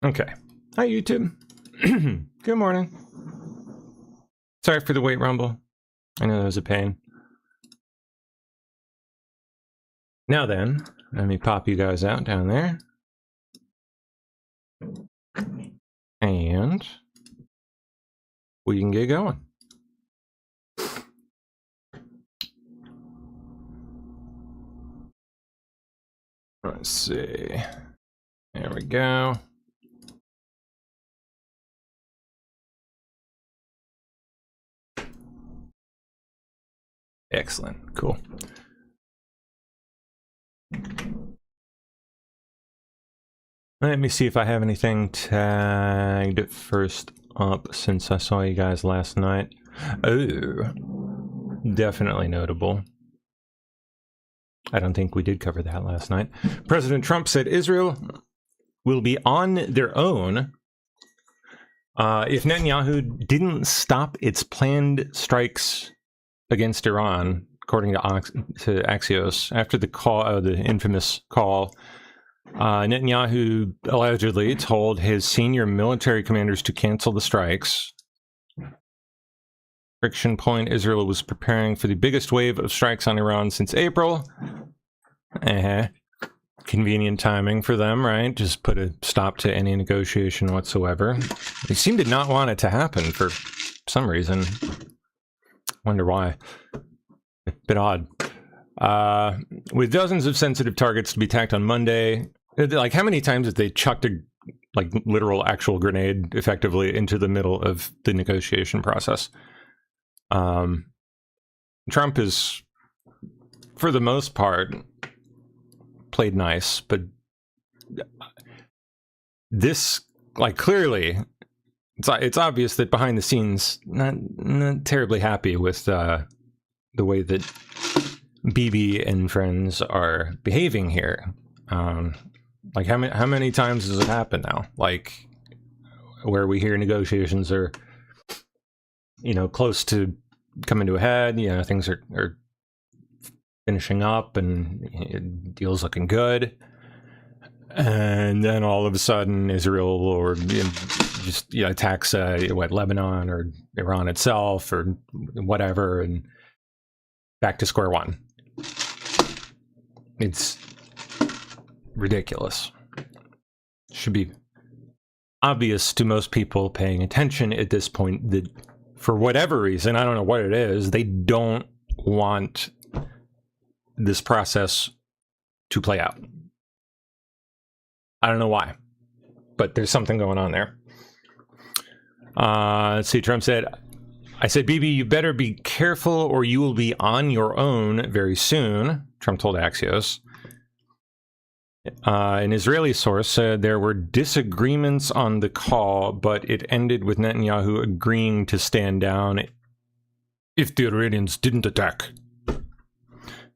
Okay. Hi, YouTube. Good morning. Sorry for the wait, Rumble. I know that was a pain. Now then, let me pop you guys out down there. And we can get going. Let's see. There we go. Excellent. Cool. Let me see if I have anything tagged first up since I saw you guys last night. Oh, definitely notable. I don't think we did cover that last night. President Trump said Israel will be on their own if Netanyahu didn't stop its planned strikes against Iran, according to Axios. After the call, the infamous call, Netanyahu allegedly told his senior military commanders to cancel the strikes. Friction Point, Israel was preparing for the biggest wave of strikes on Iran since April. Convenient timing for them, right? Just put a stop to any negotiation whatsoever. They seem to not want it to happen for some reason. Wonder why. A bit odd. With dozens of sensitive targets to be attacked on Monday, like how many times have they chucked a literal actual grenade effectively into the middle of the negotiation process? Trump is, for the most part, played nice, but this, clearly, it's obvious that behind the scenes, not terribly happy with the way that Bibi and friends are behaving here. How many times does it happen now? Where we hear negotiations are, close to coming to a head. Things are finishing up and deals looking good, and then all of a sudden Israel or just attacks Lebanon or Iran itself or whatever, and back to square one. It's ridiculous. Should be obvious to most people paying attention at this point that for whatever reason, I don't know what it is, they don't want this process to play out. I don't know why, but there's something going on there. Let's see, Trump said, I said, Bibi, you better be careful or you will be on your own very soon, Trump told Axios. An Israeli source said there were disagreements on the call, but it ended with Netanyahu agreeing to stand down if the Iranians didn't attack.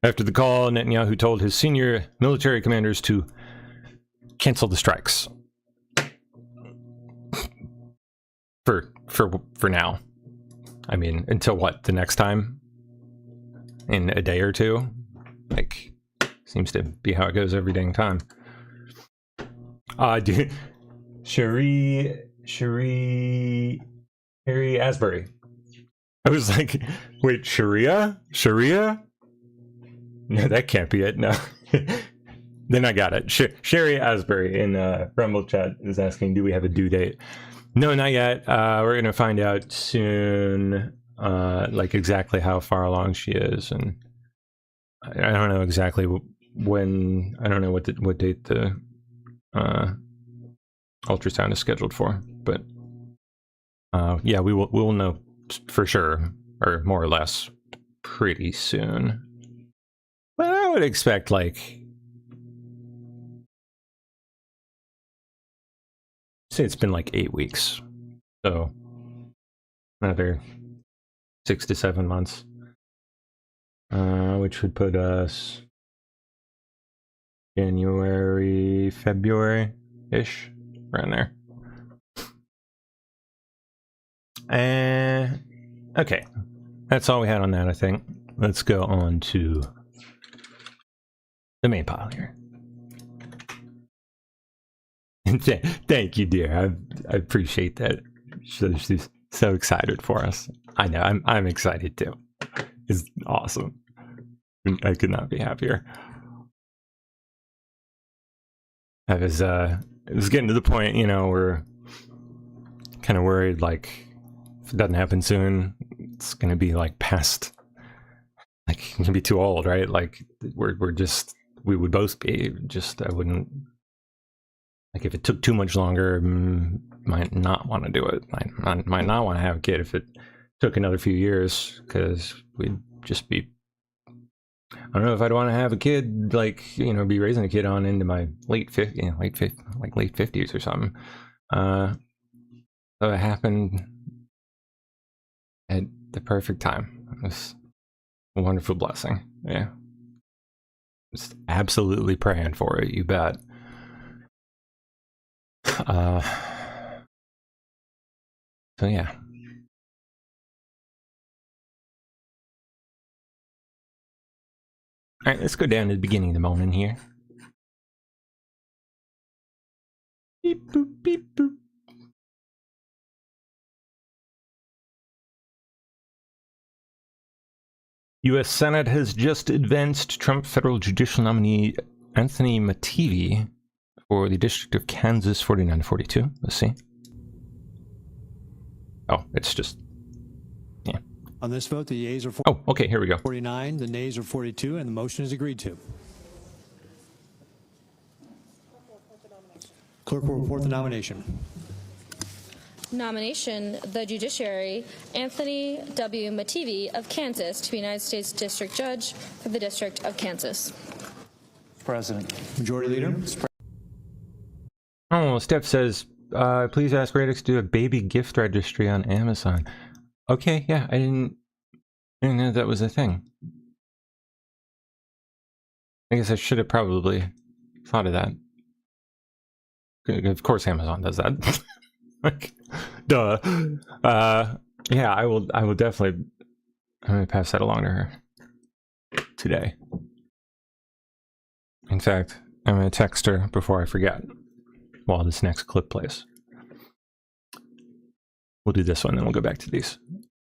After the call, Netanyahu told his senior military commanders to cancel the strikes. For now. I mean, until what? The next time? In a day or two? Seems to be how it goes every dang time. Dude, Sherry Asbury. I was like, wait, Sharia? No, that can't be it. No. Then I got it. Sherry Asbury in Rumble chat is asking, do we have a due date? No, not yet. We're going to find out soon, exactly how far along she is. And I don't know exactly when, I don't know what date the ultrasound is scheduled for. But yeah, we will know for sure, or more or less, pretty soon. But I would expect, say it's been 8 weeks, so another 6 to 7 months, which would put us January, February-ish, around there. Okay, that's all we had on that, I think. Let's go on to the main pile here. Thank you, dear. I appreciate that. She's so excited for us. I know. I'm excited too. It's awesome. I could not be happier. It was getting to the point, you know, we're kind of worried, like, if it doesn't happen soon, it's gonna be like past, like, it's gonna be too old, right? Like, we would both be just, I wouldn't, like, if it took too much longer, might not want to do it. Might not want to have a kid if it took another few years, because we'd just be, I don't know if I'd want to have a kid, like, you know, be raising a kid on into my late 50s or something. So it happened at the perfect time. It was a wonderful blessing. Yeah. Just absolutely praying for it, you bet. So yeah. All right, let's go down to the beginning of the morning here. Beep, boop, beep, boop. U.S. Senate has just advanced Trump federal judicial nominee Anthony Mativi for the District of Kansas 49-42. Let's see. Oh, it's just, yeah. On this vote, the yeas are 49, oh, okay, here we go. 49, the nays are 42, and the motion is agreed to. Clerk will report the nomination. Nomination, the judiciary, Anthony W. Mativi of Kansas to be United States District Judge for the District of Kansas. President. Majority Leader. Oh, Steph says, please ask Radix to do a baby gift registry on Amazon. Okay, yeah, I didn't know that was a thing. I guess I should have probably thought of that. Of course Amazon does that. Like, duh. Yeah, I will definitely, I'm gonna pass that along to her today. In fact, I'm gonna text her before I forget while this next clip plays. We'll do this one, then we'll go back to these.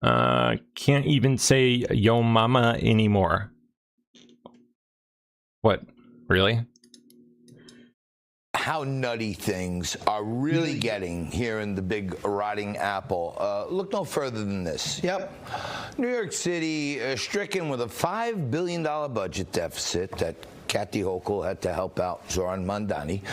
Can't even say yo mama anymore. What? Really? How nutty things are really getting here in the big rotting apple. Look no further than this. Yep. New York City stricken with a $5 billion budget deficit that Kathy Hochul had to help out Zoran Mandani.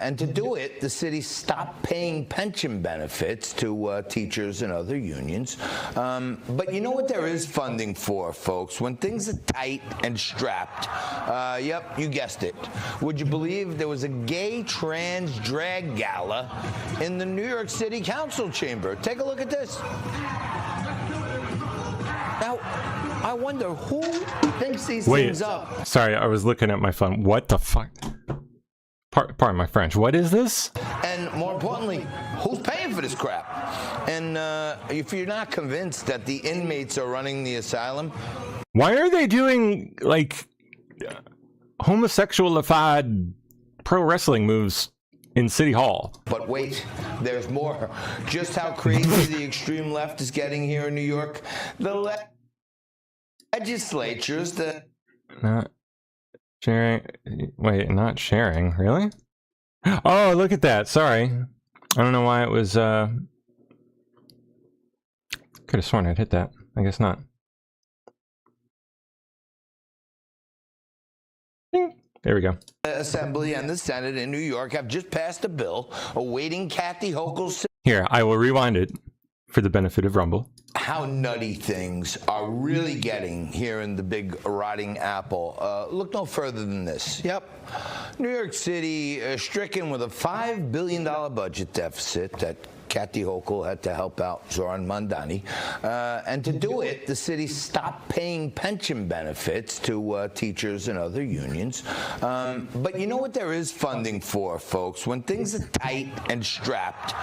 And to do it, the city stopped paying pension benefits to teachers and other unions. But you know what there is funding for, folks? When things are tight and strapped, yep, you guessed it. Would you believe there was a gay trans drag gala in the New York City Council chamber? Take a look at this. Now, I wonder who thinks these things up. Sorry, I was looking at my phone. What the fuck? Pardon my French. What is this? And more importantly, who's paying for this crap? And if you're not convinced that the inmates are running the asylum, why are they doing, like, homosexualified pro wrestling moves in City Hall? But wait, there's more. Just how crazy the extreme left is getting here in New York. The legislatures, not sharing. Wait, not sharing. Really? Oh, look at that. Sorry. I don't know why it was. Could have sworn I'd hit that. I guess not. There we go. The Assembly and the Senate in New York have just passed a bill awaiting Kathy Hochul's. Here, I will rewind it for the benefit of Rumble. How nutty things are really getting here in the big rotting apple. Look no further than this. Yep. New York City stricken with a $5 billion budget deficit that Kathy Hochul had to help out Zoran Mandani. And to do it, the city stopped paying pension benefits to teachers and other unions. But you know what there is funding for, folks? When things are tight and strapped,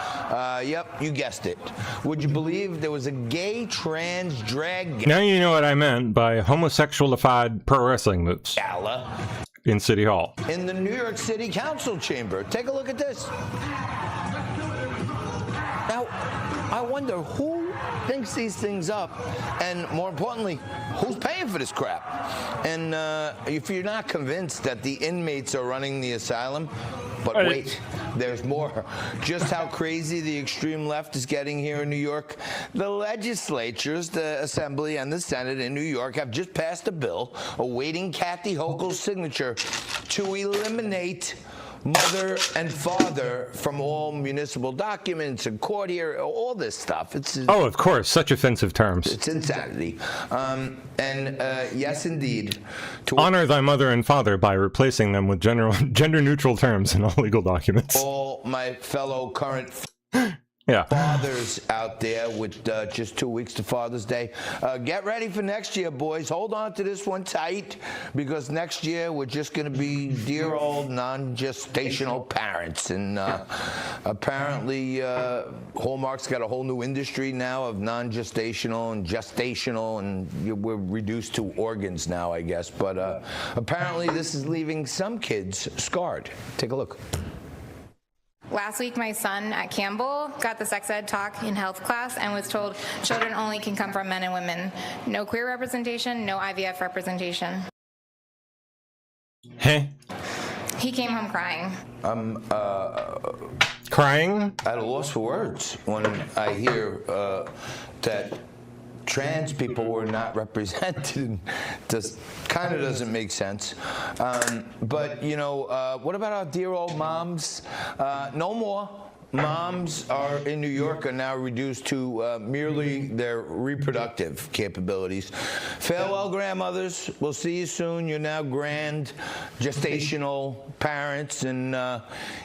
yep, you guessed it. Would you believe there was a gay trans drag Now you know what I meant by homosexualified pro wrestling moves. gala in City Hall. in the New York City Council chamber. Take a look at this. Now, I wonder who thinks these things up, and more importantly, who's paying for this crap? And if you're not convinced that the inmates are running the asylum, but wait, there's more. Just how crazy the extreme left is getting here in New York. The legislatures, the Assembly and the Senate in New York, have just passed a bill awaiting Kathy Hochul's signature to eliminate mother and father from all municipal documents and court here, all this stuff. Oh, of course, such offensive terms. It's insanity. Yes, indeed. Honor thy mother and father by replacing them with gender-neutral terms in all legal documents. All my fellow current yeah. fathers out there with just 2 weeks to Father's Day, get ready for next year, boys. Hold on to this one tight, because next year we're just going to be dear old non-gestational parents. And apparently Hallmark's got a whole new industry now of non-gestational and gestational, and we're reduced to organs now, I guess. But apparently this is leaving some kids scarred. Take a look. Last week, my son at Campbell got the sex ed talk in health class and was told children only can come from men and women. No queer representation, no IVF representation. Hey. He came home crying. Crying? At a loss for words when I hear that trans people were not represented. Just kind of doesn't make sense. But, you know, what about our dear old moms? No more. Moms are in New York are now reduced to merely their reproductive capabilities. Farewell, grandmothers. We'll see you soon. You're now grand gestational parents. And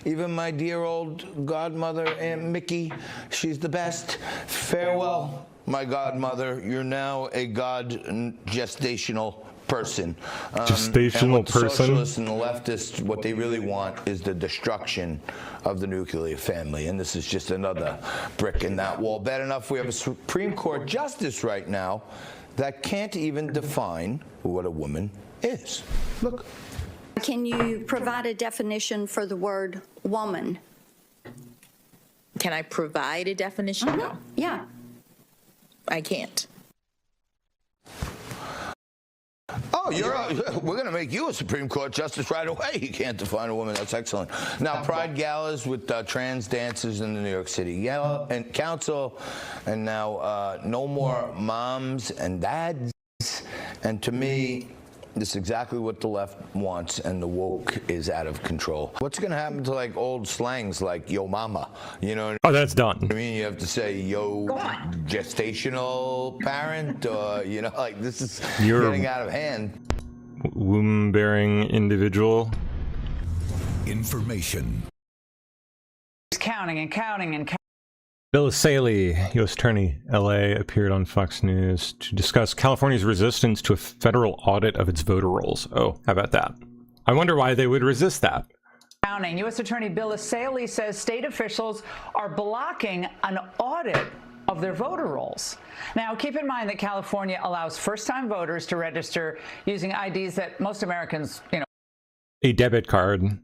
even my dear old godmother, Aunt Mickey, she's the best. Farewell, my godmother. You're now a gestational person. Gestational and person? The socialists and the leftists, what they really want is the destruction of the nuclear family. And this is just another brick in that wall. Bad enough we have a Supreme Court justice right now that can't even define what a woman is. Look. Can you provide a definition for the word woman? Can I provide a definition? No. Yeah. I can't. Oh, we're going to make you a Supreme Court justice right away. You can't define a woman. That's excellent. Now, pride galas with trans dancers in the New York City Council, and now no more moms and dads. And to me, this is exactly what the left wants, and the woke is out of control. What's going to happen to like old slangs like "yo mama"? You know? Oh, that's done. I mean, you have to say "yo gestational parent," or you know, like this is getting out of hand. Womb-bearing individual. Information. He's counting and counting and counting. Bill Saley, U.S. Attorney, L.A., appeared on Fox News to discuss California's resistance to a federal audit of its voter rolls. Oh, how about that? I wonder why they would resist that. Counting. U.S. Attorney Bill Saley says state officials are blocking an audit of their voter rolls. Now, keep in mind that California allows first-time voters to register using IDs that most Americans, A debit card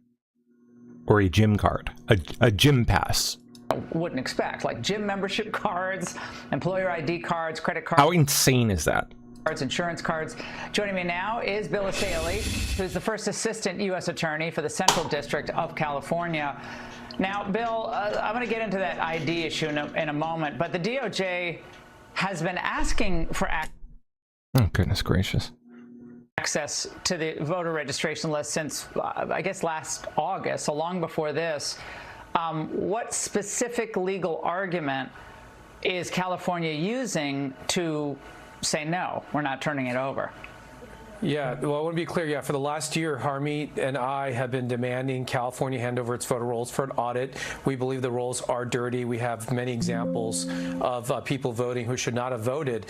or a gym card, a gym pass. Wouldn't expect, like gym membership cards, employer ID cards, credit cards. How insane is that? Insurance cards. Joining me now is Bill Saley, who's the first assistant U.S. attorney for the Central District of California. Now, Bill, I'm going to get into that ID issue in a moment, but the DOJ has been asking for oh, goodness gracious. access to the voter registration list since, I guess, last August, so long before this. What specific legal argument is California using to say, no, we're not turning it over? Yeah, well, I want to be clear. For the last year, Harmeet and I have been demanding California hand over its voter rolls for an audit. We believe the rolls are dirty. We have many examples of people voting who should not have voted.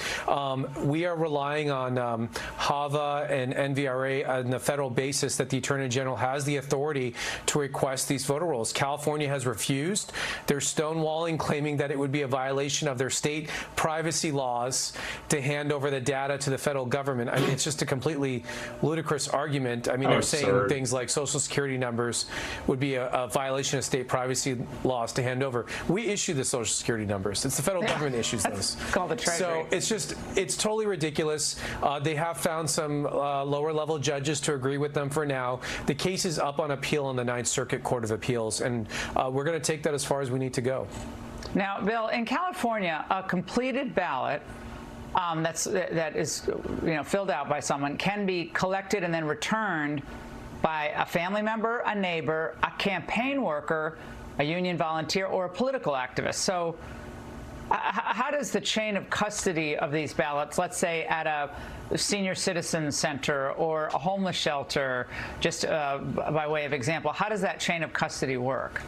We are relying on HAVA and NVRA on the federal basis that the Attorney General has the authority to request these voter rolls. California has refused. They're stonewalling, claiming that it would be a violation of their state privacy laws to hand over the data to the federal government. I mean, it's just a completely completely ludicrous argument. I mean, they're saying things like Social Security numbers would be a violation of state privacy laws to hand over. We issue the Social Security numbers. It's the federal government issues those. Called the Treasury. So it's totally ridiculous. They have found some lower level judges to agree with them for now. The case is up on appeal in the Ninth Circuit Court of Appeals, and we're going to take that as far as we need to go. Now, Bill, in California, a completed ballot that is filled out by someone can be collected and then returned by a family member, a neighbor, a campaign worker, a union volunteer, or a political activist. So how does the chain of custody of these ballots, let's say at a senior citizen center or a homeless shelter, just by way of example, how does that chain of custody work?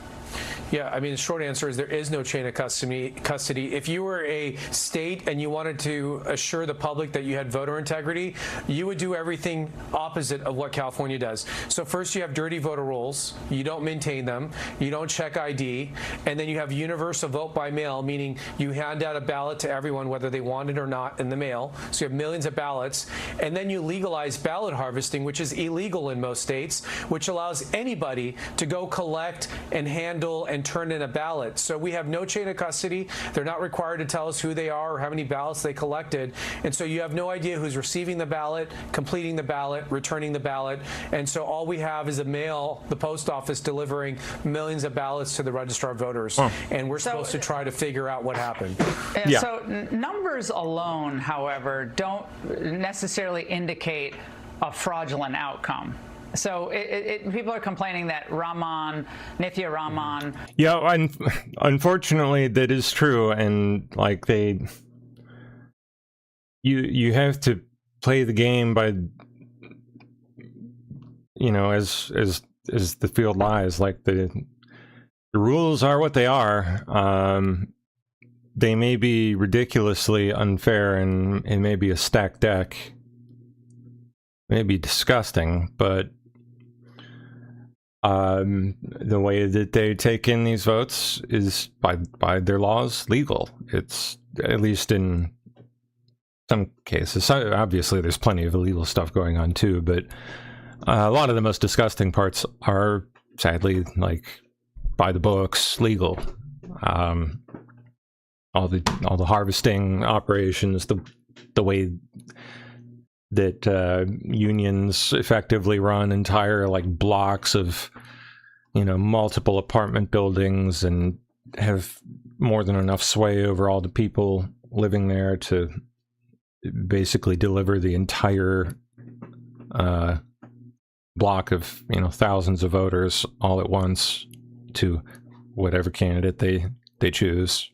Yeah, I mean, the short answer is there is no chain of custody. If you were a state and you wanted to assure the public that you had voter integrity, you would do everything opposite of what California does. So first you have dirty voter rolls. You don't maintain them. You don't check ID. And then you have universal vote by mail, meaning you hand out a ballot to everyone, whether they want it or not, in the mail. So you have millions of ballots. And then you legalize ballot harvesting, which is illegal in most states, which allows anybody to go collect and handle and turn in a ballot. So we have no chain of custody. They're not required to tell us who they are or how many ballots they collected. And so you have no idea who's receiving the ballot, completing the ballot, returning the ballot. And so all we have is a mail, the post office delivering millions of ballots to the registrar of voters. And we're supposed to try to figure out what happened. Yeah. So numbers alone, however, don't necessarily indicate a fraudulent outcome. So people are complaining that Nithya Raman. Yeah, unfortunately, that is true, and like you have to play the game by, as the field lies. Like the rules are what they are. They may be ridiculously unfair, and it may be a stacked deck. It may be disgusting, but the way that they take in these votes is by their laws legal. It's, at least in some cases. So obviously there's plenty of illegal stuff going on too, but a lot of the most disgusting parts are sadly like by the books legal. All the harvesting operations, the way that unions effectively run entire like blocks of multiple apartment buildings and have more than enough sway over all the people living there to basically deliver the entire block of thousands of voters all at once to whatever candidate they choose.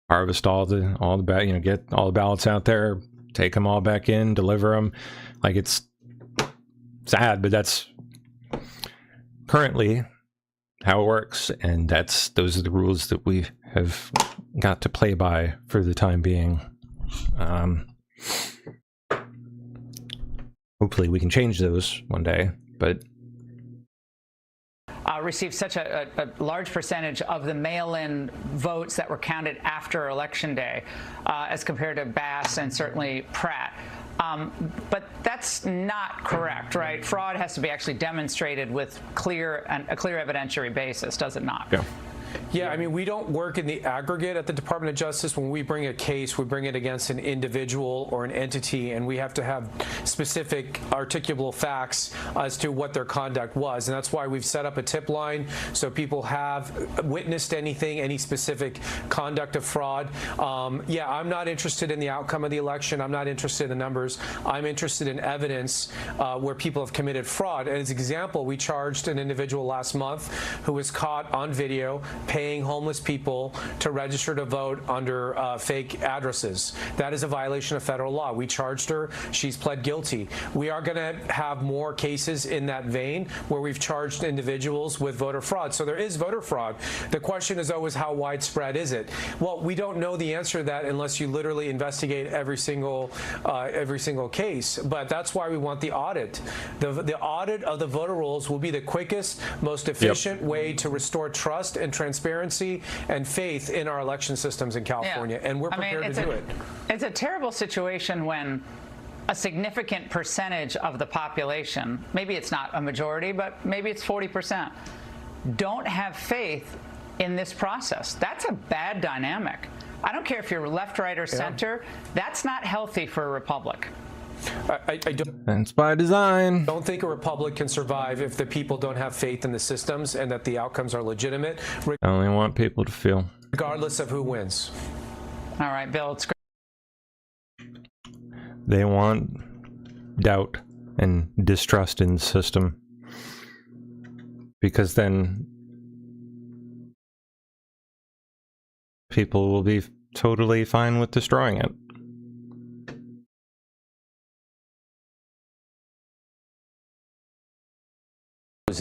Harvest all the get all the ballots out there, take them all back in, deliver them. Like, it's sad, but that's currently how it works, and those are the rules that we have got to play by for the time being. Hopefully we can change those one day, but received such a large percentage of the mail-in votes that were counted after Election Day as compared to Bass and certainly Pratt. But that's not correct, right? Fraud has to be actually demonstrated with a clear evidentiary basis, does it not? Yeah. Yeah, I mean, we don't work in the aggregate at the Department of Justice. When we bring a case, we bring it against an individual or an entity, and we have to have specific articulable facts as to what their conduct was. And that's why we've set up a tip line so people have witnessed any specific conduct of fraud. Yeah, I'm not interested in the outcome of the election. I'm not interested in the numbers. I'm interested in evidence where people have committed fraud. And as an example, we charged an individual last month who was caught on video paying homeless people to register to vote under fake addresses. That is a violation of federal law. We charged her. She's pled guilty. We are going to have more cases in that vein where we've charged individuals with voter fraud. So there is voter fraud. The question is always, how widespread is it? Well, we don't know the answer to that unless you literally investigate every single case. But that's why we want the audit. The audit of the voter rolls will be the quickest, most efficient way to restore trust and transparency and faith in our election systems in California, and we're prepared to do it. It's a terrible situation when a significant percentage of the population, maybe it's not a majority, but maybe it's 40%, don't have faith in this process. That's a bad dynamic. I don't care if you're left, right, or center. That's not healthy for a republic. I don't. That's by design. Don't think a republic can survive if the people don't have faith in the systems and that the outcomes are legitimate, I only want people to feel. regardless of who wins. All right, Bill, it's great. They want doubt and distrust in the system. Because then people will be totally fine with destroying it.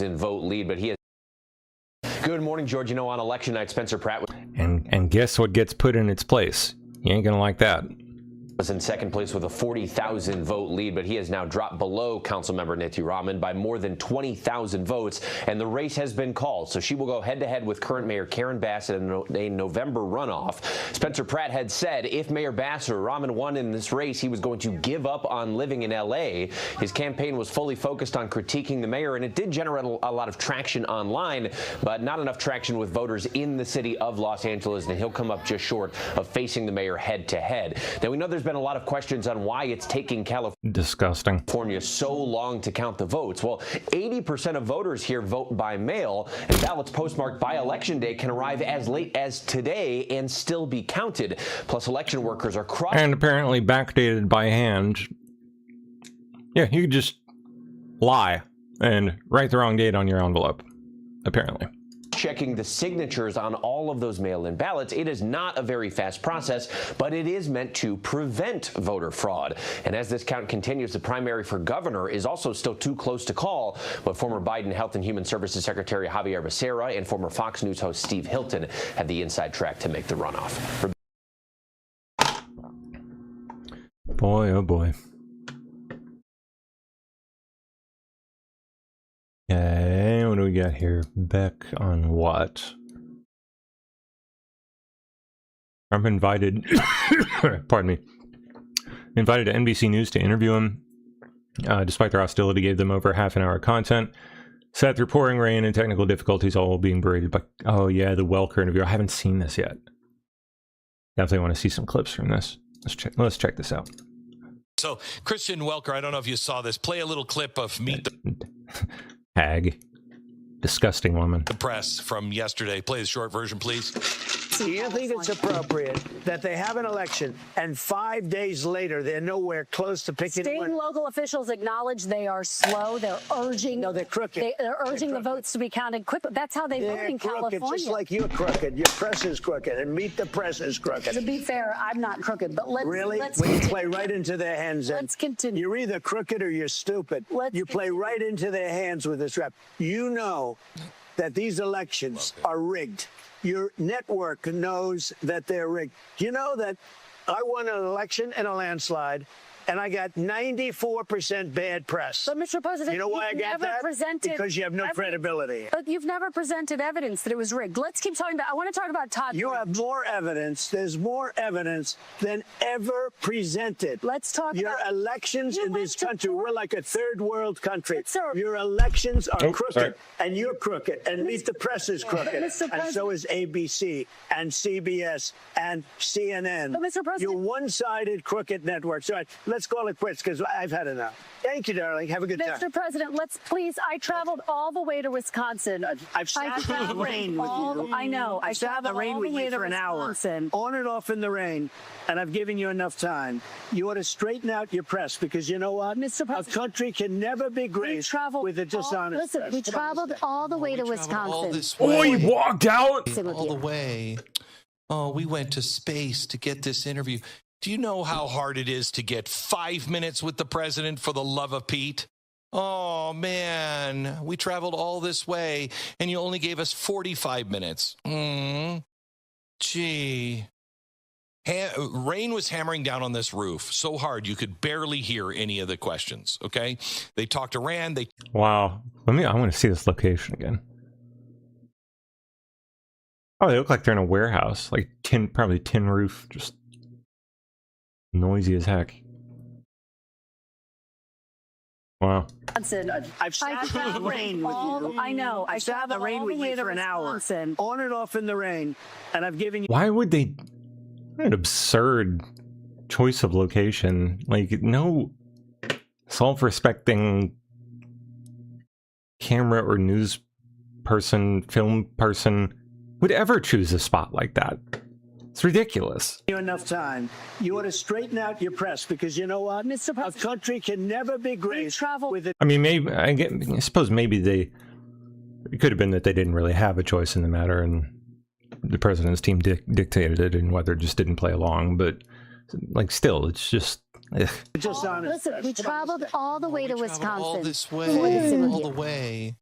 In vote lead, but he has. Good morning, George. You know, on election night, Spencer Pratt And guess what gets put in its place? You ain't gonna like that. was in second place with a 40,000 vote lead, but he has now dropped below Councilmember Nethi Rahman by more than 20,000 votes, and the race has been called. So she will go head-to-head with current Mayor Karen Bassett in a November runoff. Spencer Pratt had said if Mayor Bassett or Rahman won in this race, he was going to give up on living in L.A. His campaign was fully focused on critiquing the mayor, and it did generate a lot of traction online, but not enough traction with voters in the city of Los Angeles, and he'll come up just short of facing the mayor head-to-head. Now, we know there's been a lot of questions on why it's taking California so long to count the votes. Well, 80% of voters here vote by mail, and ballots postmarked by Election Day can arrive as late as today and still be counted. Plus, election workers are and apparently backdated by hand. Yeah, you could just lie and write the wrong date on your envelope, apparently. Checking the signatures on all of those mail-in ballots. It is not a very fast process, but it is meant to prevent voter fraud. And as this count continues, the primary for governor is also still too close to call, but former Biden Health and Human Services Secretary Javier Becerra and former Fox News host Steve Hilton have the inside track to make the runoff. Boy, oh boy. Okay, what do we got here? Beck on what? Trump invited, pardon me, invited NBC News to interview him. Despite their hostility, gave them over half an hour of content. Sat through pouring rain and technical difficulties, all being berated by, oh yeah, the Welker interview. I haven't seen this yet. Definitely want to see some clips from this. Let's check this out. So, Christian Welker, I don't know if you saw this. Play a little clip of Meet the Hag. Disgusting woman. The Press from yesterday. Play the short version, please. Do you think it's appropriate that they have an election and 5 days later they're nowhere close to picking? State and local officials acknowledge they are slow. They're urging. No, they're crooked. They're urging the votes to be counted quick. That's how they vote in crooked, California. just like you're crooked. Your press is crooked, and Meet the Press is crooked. To be fair, I'm not crooked, but let's really. Let's we play right into their hands. Let's continue. You're either crooked or you're stupid. You play right into their hands with this rap. You know that these elections are rigged. Your network knows that they're rigged. You know that I won an election in a landslide, and I got 94% bad press. But, Mr. President, you know why I got that? Because you have no credibility. But you've never presented evidence that it was rigged. Let's keep talking about. I want to talk about Todd. You have more evidence. There's more evidence than ever presented. Let's talk your about elections in this country. We're like a third world country. Sir, your elections are crooked, sorry. and you're crooked, and Meet the Press is crooked, and so is ABC and CBS and CNN. But Mr. President, you're one-sided crooked networks. All right, let's call it quits because I've had enough. Thank you, darling. Have a good time. Mr. President, let's please. I traveled all the way to Wisconsin. I've sat in the rain with you. I know. I sat in the rain with you for an hour, on and off in the rain, and I've given you enough time. You ought to straighten out your press because you know what? Mr. President, a country can never be graced with a dishonest press. We traveled all the way to Wisconsin. Oh, he walked out all the way. Oh, we went to space to get this interview. Do you know how hard it is to get 5 minutes with the president, for the love of Pete? Oh, man, we traveled all this way, and you only gave us 45 minutes. Gee. Rain was hammering down on this roof so hard you could barely hear any of the questions, okay? They talked to Rand. Wow. I want to see this location again. Oh, they look like they're in a warehouse. Like probably tin roof, just noisy as heck. Wow. Wisconsin. I've sat in the rain with you. I know. I sat in the rain with you for an hour, on and off in the rain, and I've given you. Why would they? What an absurd choice of location. Like, no self-respecting camera or news person, film person would ever choose a spot like that. It's ridiculous. You enough time. You ought to straighten out your press, because you know what? Mr. President, a country can never be great with it. I mean, maybe I suppose maybe it could have been that they didn't really have a choice in the matter, and the president's team dictated it, and Weather just didn't play along. But like, still, it's just. Just honest. listen, we traveled all the way to Wisconsin. All this way, all the way.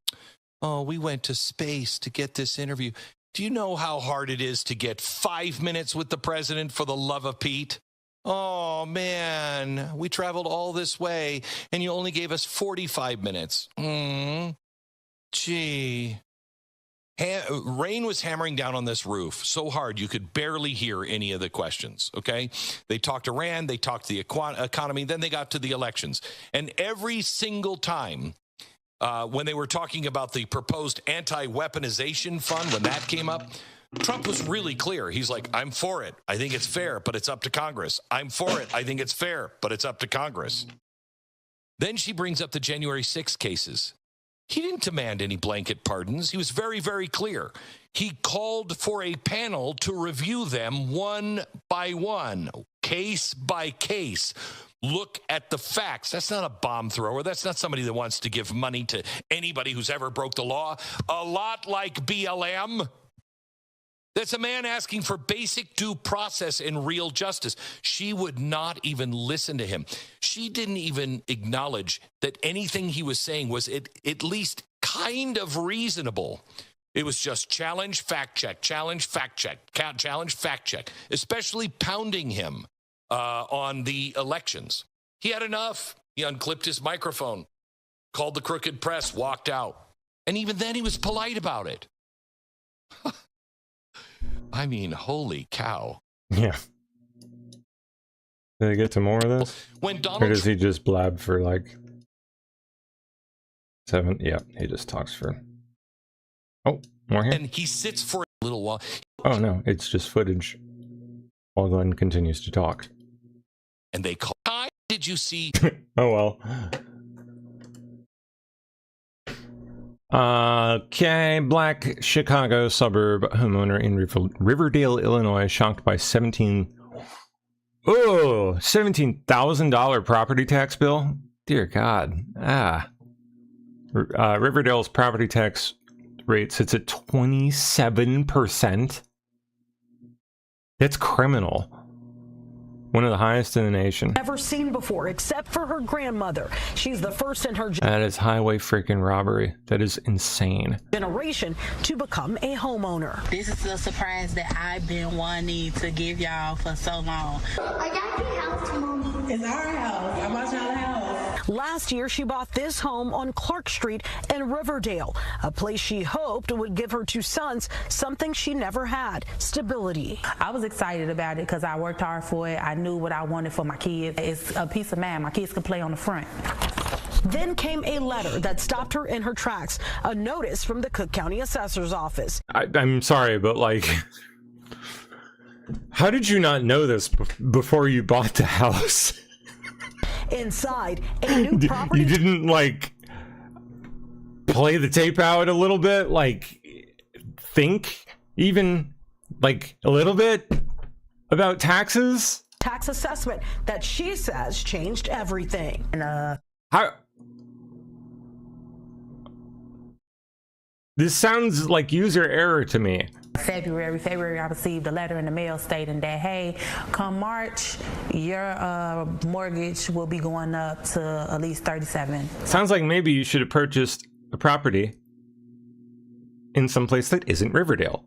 Oh, we went to space to get this interview. Do you know how hard it is to get 5 minutes with the president, for the love of Pete? Oh, man, we traveled all this way, and you only gave us 45 minutes. Gee. Rain was hammering down on this roof so hard you could barely hear any of the questions, okay? They talked Iran, they talked the economy, then they got to the elections. And every single time, when they were talking about the proposed anti-weaponization fund, when that came up, Trump was really clear. He's like, I'm for it. I think it's fair, but it's up to Congress. I'm for it. I think it's fair, but it's up to Congress. Then she brings up the January 6th cases. He didn't demand any blanket pardons. He was very, very clear. He called for a panel to review them one by one, case by case. Look at the facts. That's not a bomb thrower. That's not somebody that wants to give money to anybody who's ever broke the law. A lot like BLM. That's a man asking for basic due process and real justice. She would not even listen to him. She didn't even acknowledge that anything he was saying was at least kind of reasonable. It was just challenge, fact check, challenge, fact check, challenge, fact check, especially pounding him on the elections. He had enough. He unclipped his microphone, called the crooked press, walked out. And even then he was polite about it. I mean, holy cow. Yeah. Did I get to more of this? When Donald or does he just blab for like 7? Yeah, he just talks for... Oh, more here? And he sits for a little while. Oh, no, it's just footage while Glenn continues to talk. And they call... Hi, did you see... Oh, well. Okay, black Chicago suburb homeowner in Riverdale, Illinois, shocked by $17,000 property tax bill. Dear God. Riverdale's property tax rate sits at 27%. That's criminal. One of the highest in the nation. Never seen before, except for her grandmother. She's the first in her That is highway freaking robbery. That is insane. generation to become a homeowner. This is a surprise that I've been wanting to give y'all for so long. I got the house, Mommy. It's our house. I bought y'all a house. Last year, she bought this home on Clark Street in Riverdale, a place she hoped would give her two sons something she never had, stability. I was excited about it because I worked hard for it. I knew what I wanted for my kids. It's a peace of mind. My kids can play on the front. Then came a letter that stopped her in her tracks, a notice from the Cook County Assessor's Office. I'm sorry, but like, how did you not know this before you bought the house? Inside, a new property... You didn't, like, play the tape out a little bit? Like, think even, like, a little bit about taxes? Tax assessment that she says changed everything. How... This sounds like user error to me. February, I received a letter in the mail stating that, hey, come March, your mortgage will be going up to at least $37,000. Sounds like maybe you should have purchased a property in some place that isn't Riverdale.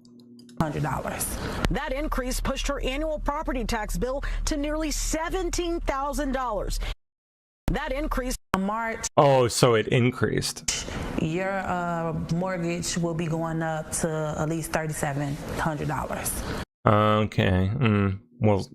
$100. That increase pushed her annual property tax bill to nearly $17,000. That increase in March. Oh, so it increased. Your mortgage will be going up to at least $3,700. Okay. Well,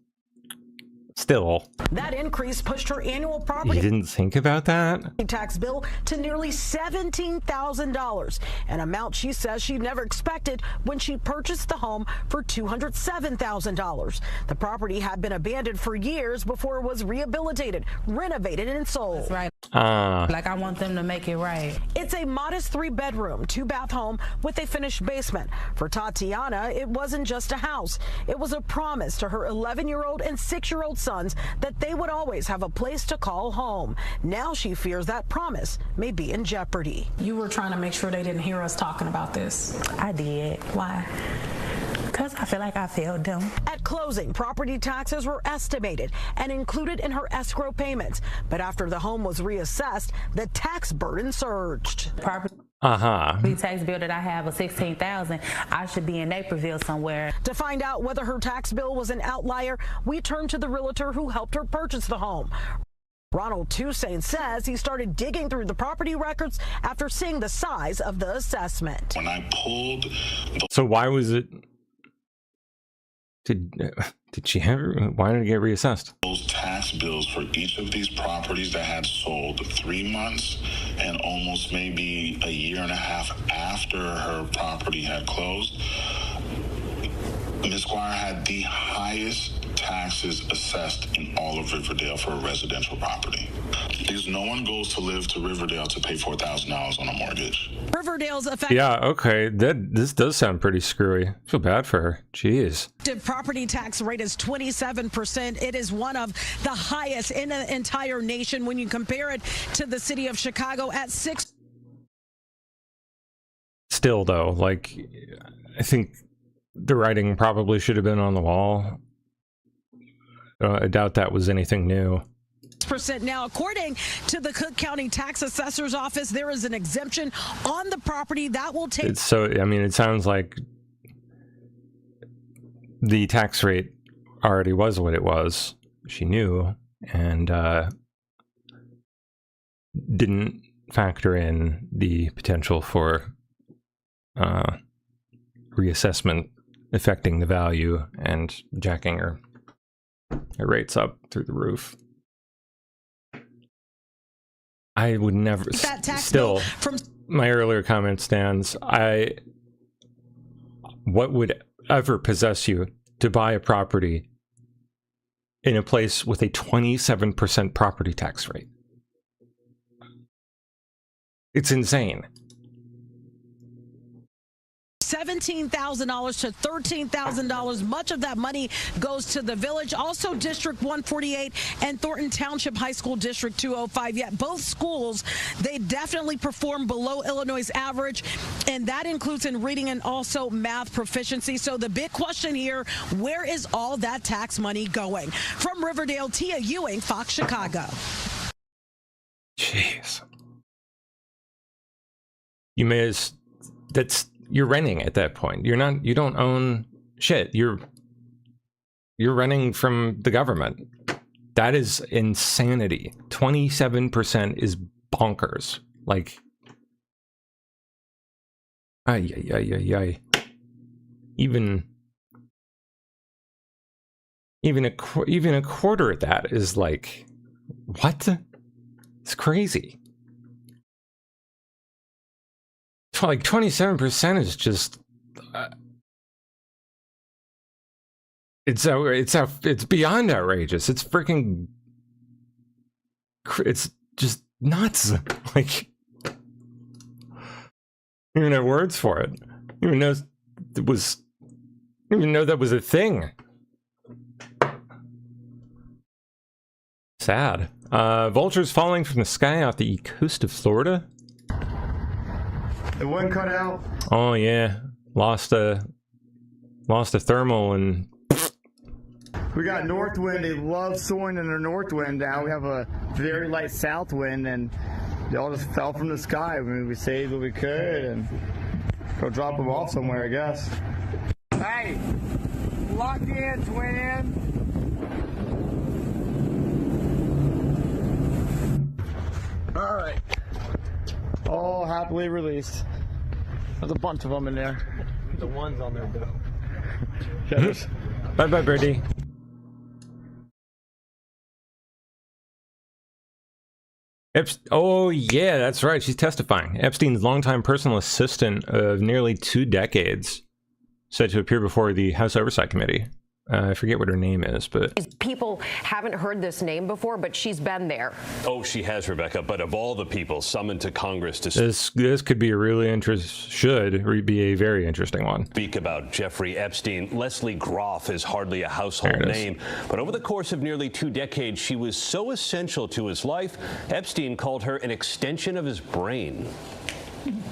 Still, That increase pushed her annual property you didn't think about that? tax bill to nearly $17,000, an amount she says she never expected when she purchased the home for $207,000. The property had been abandoned for years before it was rehabilitated, renovated, and sold. That's right. Ah. Like, I want them to make it right. It's a modest 3-bedroom, 2-bath home with a finished basement. For Tatiana, it wasn't just a house. It was a promise to her 11-year-old and 6-year-old sons that they would always have a place to call home. Now she fears that promise may be in jeopardy. You were trying to make sure they didn't hear us talking about this. I did. Why? Because I feel like I failed them. At closing, property taxes were estimated and included in her escrow payments. But after the home was reassessed, the tax burden surged. Property tax bill that I have of $16,000, I should be in Naperville somewhere. To find out whether her tax bill was an outlier, we turned to the realtor who helped her purchase the home. Ronald Toussaint says he started digging through the property records after seeing the size of the assessment. When I pulled So why was it? Did she have? Why did it get reassessed? those tax bills for each of these properties that had sold 3 months and almost maybe a year and a half after her property had closed, Ms. Squire had the highest taxes assessed in all of Riverdale for a residential property. Because no one goes to live to Riverdale to pay $4,000 on a mortgage. Riverdale's Yeah, okay. This does sound pretty screwy. I feel bad for her. Jeez. effective property tax rate is 27%. It is one of the highest in the entire nation when you compare it to the city of Chicago at 6. Still, though, like, I think the writing probably should have been on the wall. I doubt that was anything new. Now, according to the Cook County Tax Assessor's Office, there is an exemption on the property that will take. It's so, I mean, it sounds like the tax rate already was what it was. She knew, and didn't factor in the potential for reassessment affecting the value and jacking her rates up through the roof. I would never. That tax Still, bill from my earlier comment stands. What would ever possess you to buy a property in a place with a 27% property tax rate? It's insane. $17,000 to $13,000. Much of that money goes to the village. Also, District 148 and Thornton Township High School District 205. Yet both schools, they definitely perform below Illinois' average, and that includes in reading and also math proficiency. So the big question here, where is all that tax money going? From Riverdale, Tia Ewing, Fox Chicago. Jeez. You may as you're renting at that point. You don't own shit. You're renting from the government. That is insanity. 27% is bonkers. Like, even a quarter of that is like, what? It's crazy. Like 27% is just it's beyond outrageous. It's freaking, it's just nuts. Like, I don't even have words for it. I didn't even know that was a thing. Sad. Vultures falling from the sky off the coast of Florida. It wouldn't cut out. Oh yeah, lost a thermal, and we got north wind. They love soaring in their north wind. Now we have a very light south wind, and they all just fell from the sky. I mean, we saved what we could and go drop them off somewhere, I guess. Hey, lock in, twin. All right. All happily released. There's a bunch of them in there. The ones on there, though. Bye bye, birdie. Oh, yeah, that's right. She's testifying. Epstein's longtime personal assistant of nearly 2 decades said to appear before the House Oversight Committee. I forget what her name is, but... People haven't heard this name before, but she's been there. Oh, she has, Rebecca. But of all the people summoned to Congress to This could be a really should be a very interesting one. Speak about Jeffrey Epstein. Leslie Groff is hardly a household name, but over the course of nearly 2 decades, she was so essential to his life, Epstein called her an extension of his brain.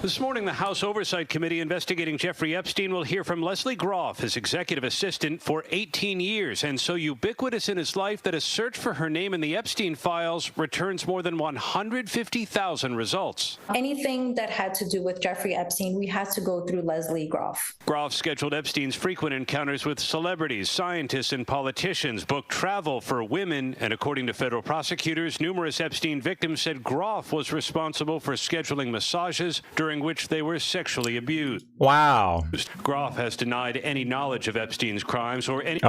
This morning, the House Oversight Committee investigating Jeffrey Epstein will hear from Leslie Groff, his executive assistant for 18 years, and so ubiquitous in his life that a search for her name in the Epstein files returns more than 150,000 results. Anything that had to do with Jeffrey Epstein, we had to go through Leslie Groff. Groff scheduled Epstein's frequent encounters with celebrities, scientists, and politicians, booked travel for women, and according to federal prosecutors, numerous Epstein victims said Groff was responsible for scheduling massages during which they were sexually abused. Wow. Groff has denied any knowledge of Epstein's crimes or any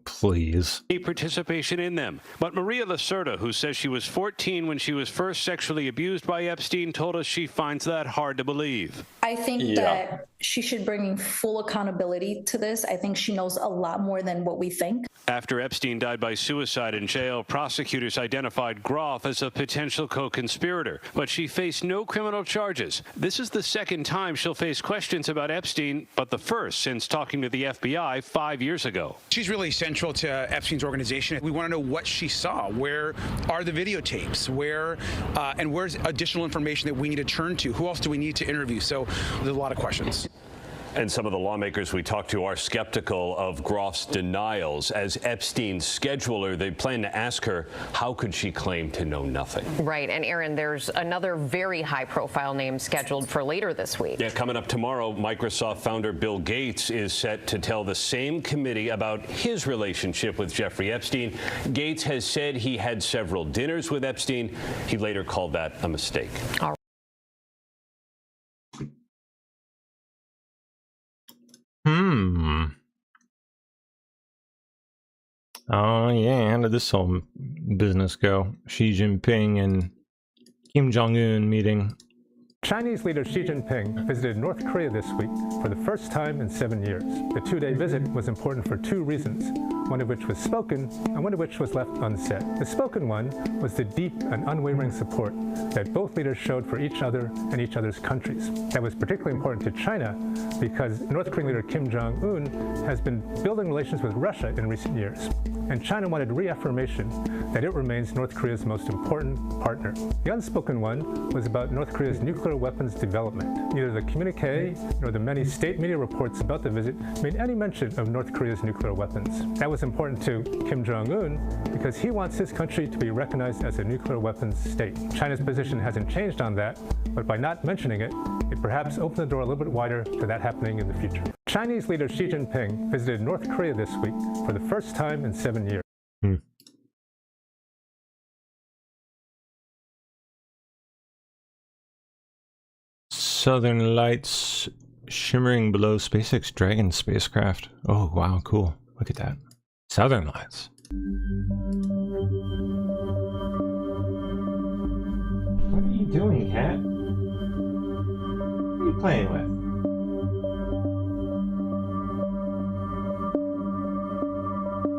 please. participation in them. But Maria Lacerda, who says she was 14 when she was first sexually abused by Epstein, told us she finds that hard to believe. I think that she should bring full accountability to this. I think she knows a lot more than what we think. After Epstein died by suicide in jail, prosecutors identified Groff as a potential co-conspirator, but she faced no criminal charges. This is the second time she'll face questions about Epstein, but the first since talking to the FBI 5 years ago. She's really central to Epstein's organization. We want to know what she saw. Where are the videotapes? And where's additional information that we need to turn to? Who else do we need to interview? So there's a lot of questions. And some of the lawmakers we talked to are skeptical of Groff's denials. As Epstein's scheduler, they plan to ask her, how could she claim to know nothing? Right. And Aaron, there's another very high-profile name scheduled for later this week. Yeah, coming up tomorrow, Microsoft founder Bill Gates is set to tell the same committee about his relationship with Jeffrey Epstein. Gates has said he had several dinners with Epstein. He later called that a mistake. All right. Oh, yeah, how did this whole business go? Xi Jinping and Kim Jong-un meeting. Chinese leader Xi Jinping visited North Korea this week for the first time in 7 years. The 2-day visit was important for 2 reasons, one of which was spoken and one of which was left unsaid. The spoken one was the deep and unwavering support that both leaders showed for each other and each other's countries. That was particularly important to China because North Korean leader Kim Jong-un has been building relations with Russia in recent years, and China wanted reaffirmation that it remains North Korea's most important partner. The unspoken one was about North Korea's nuclear weapons development. Neither the communique nor the many state media reports about the visit made any mention of North Korea's nuclear weapons. That was important to Kim Jong-un because he wants his country to be recognized as a nuclear weapons state. China's position hasn't changed on that, but by not mentioning it, it perhaps opened the door a little bit wider to that happening in the future. Chinese leader Xi Jinping visited North Korea this week for the first time in 7 years. Southern Lights shimmering below SpaceX Dragon spacecraft. Oh, wow, cool. Look at that. Southern Lights. What are you doing, cat? What are you playing with?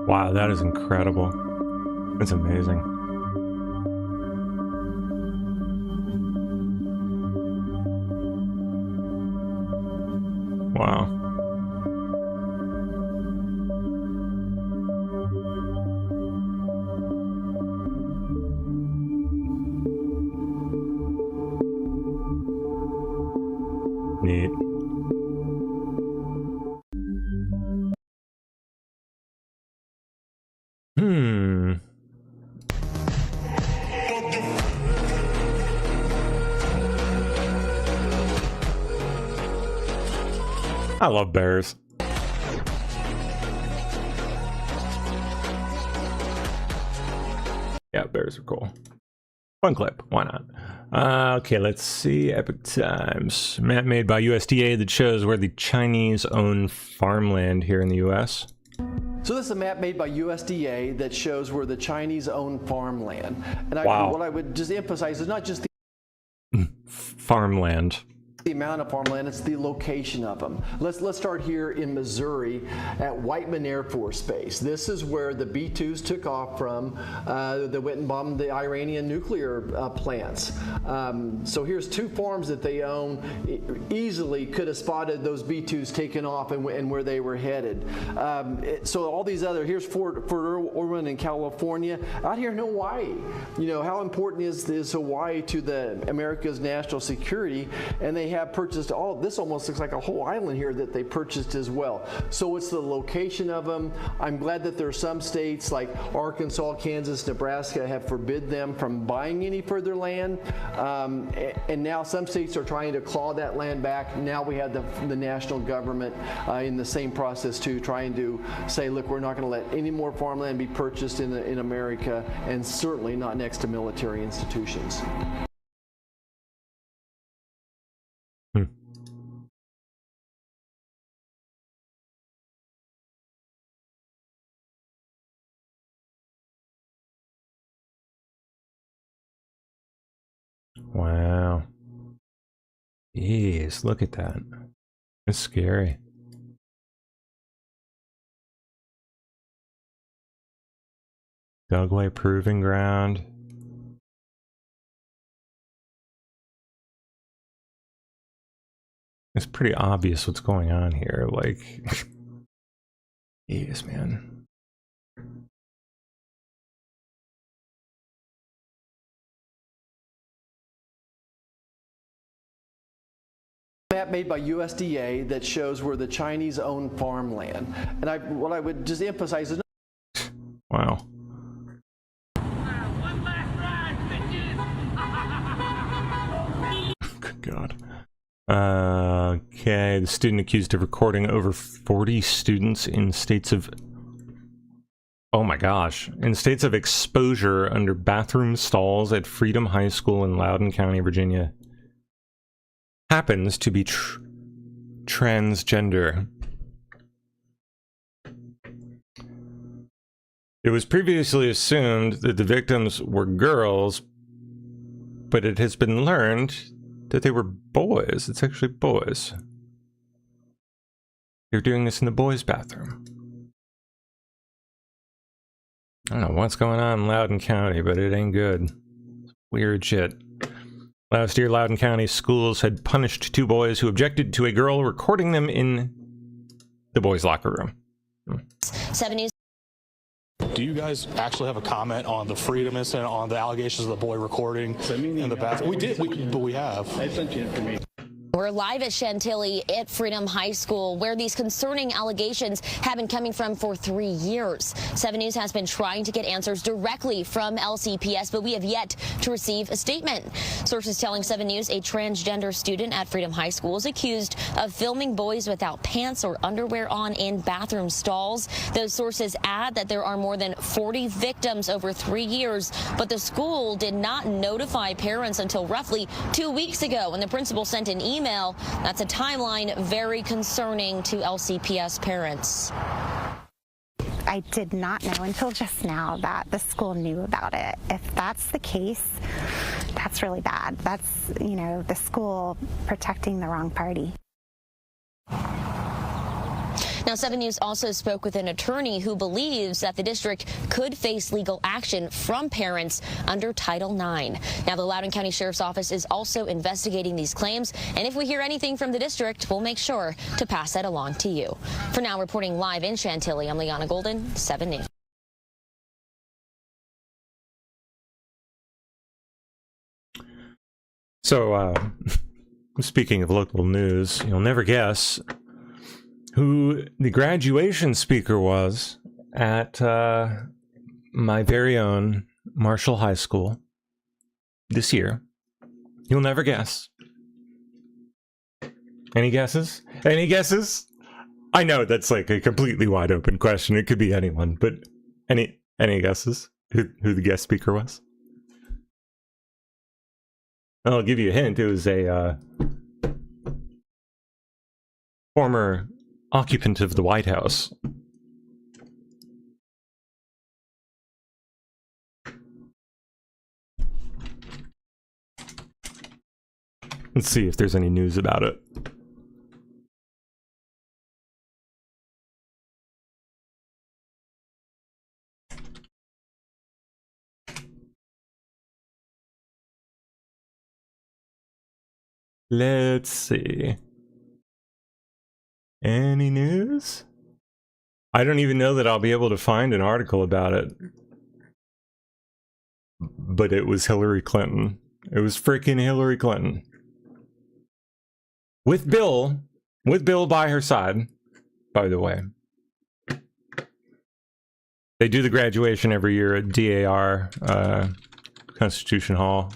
Wow, that is incredible. That's amazing. Wow. Neat. I love bears. Yeah, bears are cool. Fun clip, why not? Okay, let's see. Epic Times. Map made by USDA that shows where the Chinese own farmland here in the US. So this is a map made by USDA that shows where the Chinese own farmland. And what I would just emphasize is not just the farmland. The amount of farmland, it's the location of them. Let's start here in Missouri at Whiteman Air Force Base. This is where the B-2s took off from that went and bombed the Iranian nuclear plants. So here's 2 farms that they own. Easily could have spotted those B-2s taking off and where they were headed. So all these other, here's Fort Irwin in California. Out here in Hawaii, you know, how important is Hawaii to the America's national security? And they have purchased this almost looks like a whole island here that they purchased as well. So it's the location of them. I'm glad that there are some states like Arkansas, Kansas, Nebraska have forbid them from buying any further land. And now some states are trying to claw that land back. Now we have the national government in the same process too, trying to say, look, we're not going to let any more farmland be purchased in America, and certainly not next to military institutions. Wow. Jeez, look at that. It's scary. Dugway Proving Ground. It's pretty obvious what's going on here. Like, jeez, man. Map made by USDA that shows where the Chinese own farmland. And what I would just emphasize is wow. Good God. Okay, the student accused of recording over 40 students in states of... Oh my gosh. In states of exposure under bathroom stalls at Freedom High School in Loudoun County, Virginia. Happens to be transgender. It was previously assumed that the victims were girls, but it has been learned that they were boys. It's actually boys. They're doing this in the boys' bathroom. I don't know what's going on in Loudoun County, but it ain't good. Weird shit. Last year, Loudoun County schools had punished 2 boys who objected to a girl recording them in the boys' locker room. 7 News. Do you guys actually have a comment on the Freedom incident, on the allegations of the boy recording in the bathroom? We did, but we have. I sent you information. We're live at Chantilly at Freedom High School, where these concerning allegations have been coming from for 3 years. 7 News has been trying to get answers directly from LCPS, but we have yet to receive a statement. Sources telling 7 News a transgender student at Freedom High School is accused of filming boys without pants or underwear on in bathroom stalls. Those sources add that there are more than 40 victims over 3 years, but the school did not notify parents until roughly 2 weeks ago, when the principal sent an email. That's a timeline very concerning to LCPS parents. I did not know until just now that the school knew about it. If that's the case, that's really bad. That's, you know, the school protecting the wrong party. Now, 7 News also spoke with an attorney who believes that the district could face legal action from parents under Title IX. Now, the Loudoun County Sheriff's Office is also investigating these claims, and if we hear anything from the district, we'll make sure to pass that along to you. For now, reporting live in Chantilly, I'm Liana Golden, 7 News. So, speaking of local news, you'll never guess who the graduation speaker was at my very own Marshall High School this year. You'll never guess. Any guesses? Any guesses? I know that's like a completely wide open question. It could be anyone, but any guesses who the guest speaker was? I'll give you a hint. It was a former occupant of the White House. Let's see if there's any news about it. Let's see. Any news? I don't even know that I'll be able to find an article about it. But it was Hillary Clinton. It was freaking Hillary Clinton. With Bill by her side, by the way. They do the graduation every year at DAR, Constitution Hall.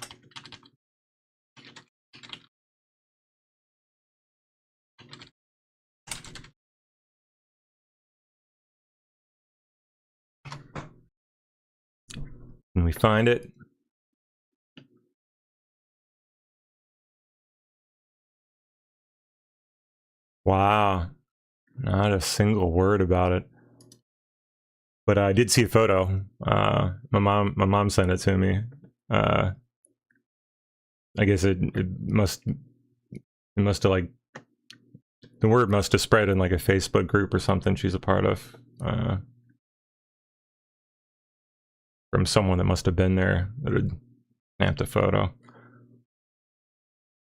Can we find it? Wow. Not a single word about it. But I did see a photo. My mom sent it to me. I guess it must have, like, the word must have spread in like a Facebook group or something she's a part of. From someone that must have been there that had snapped a photo.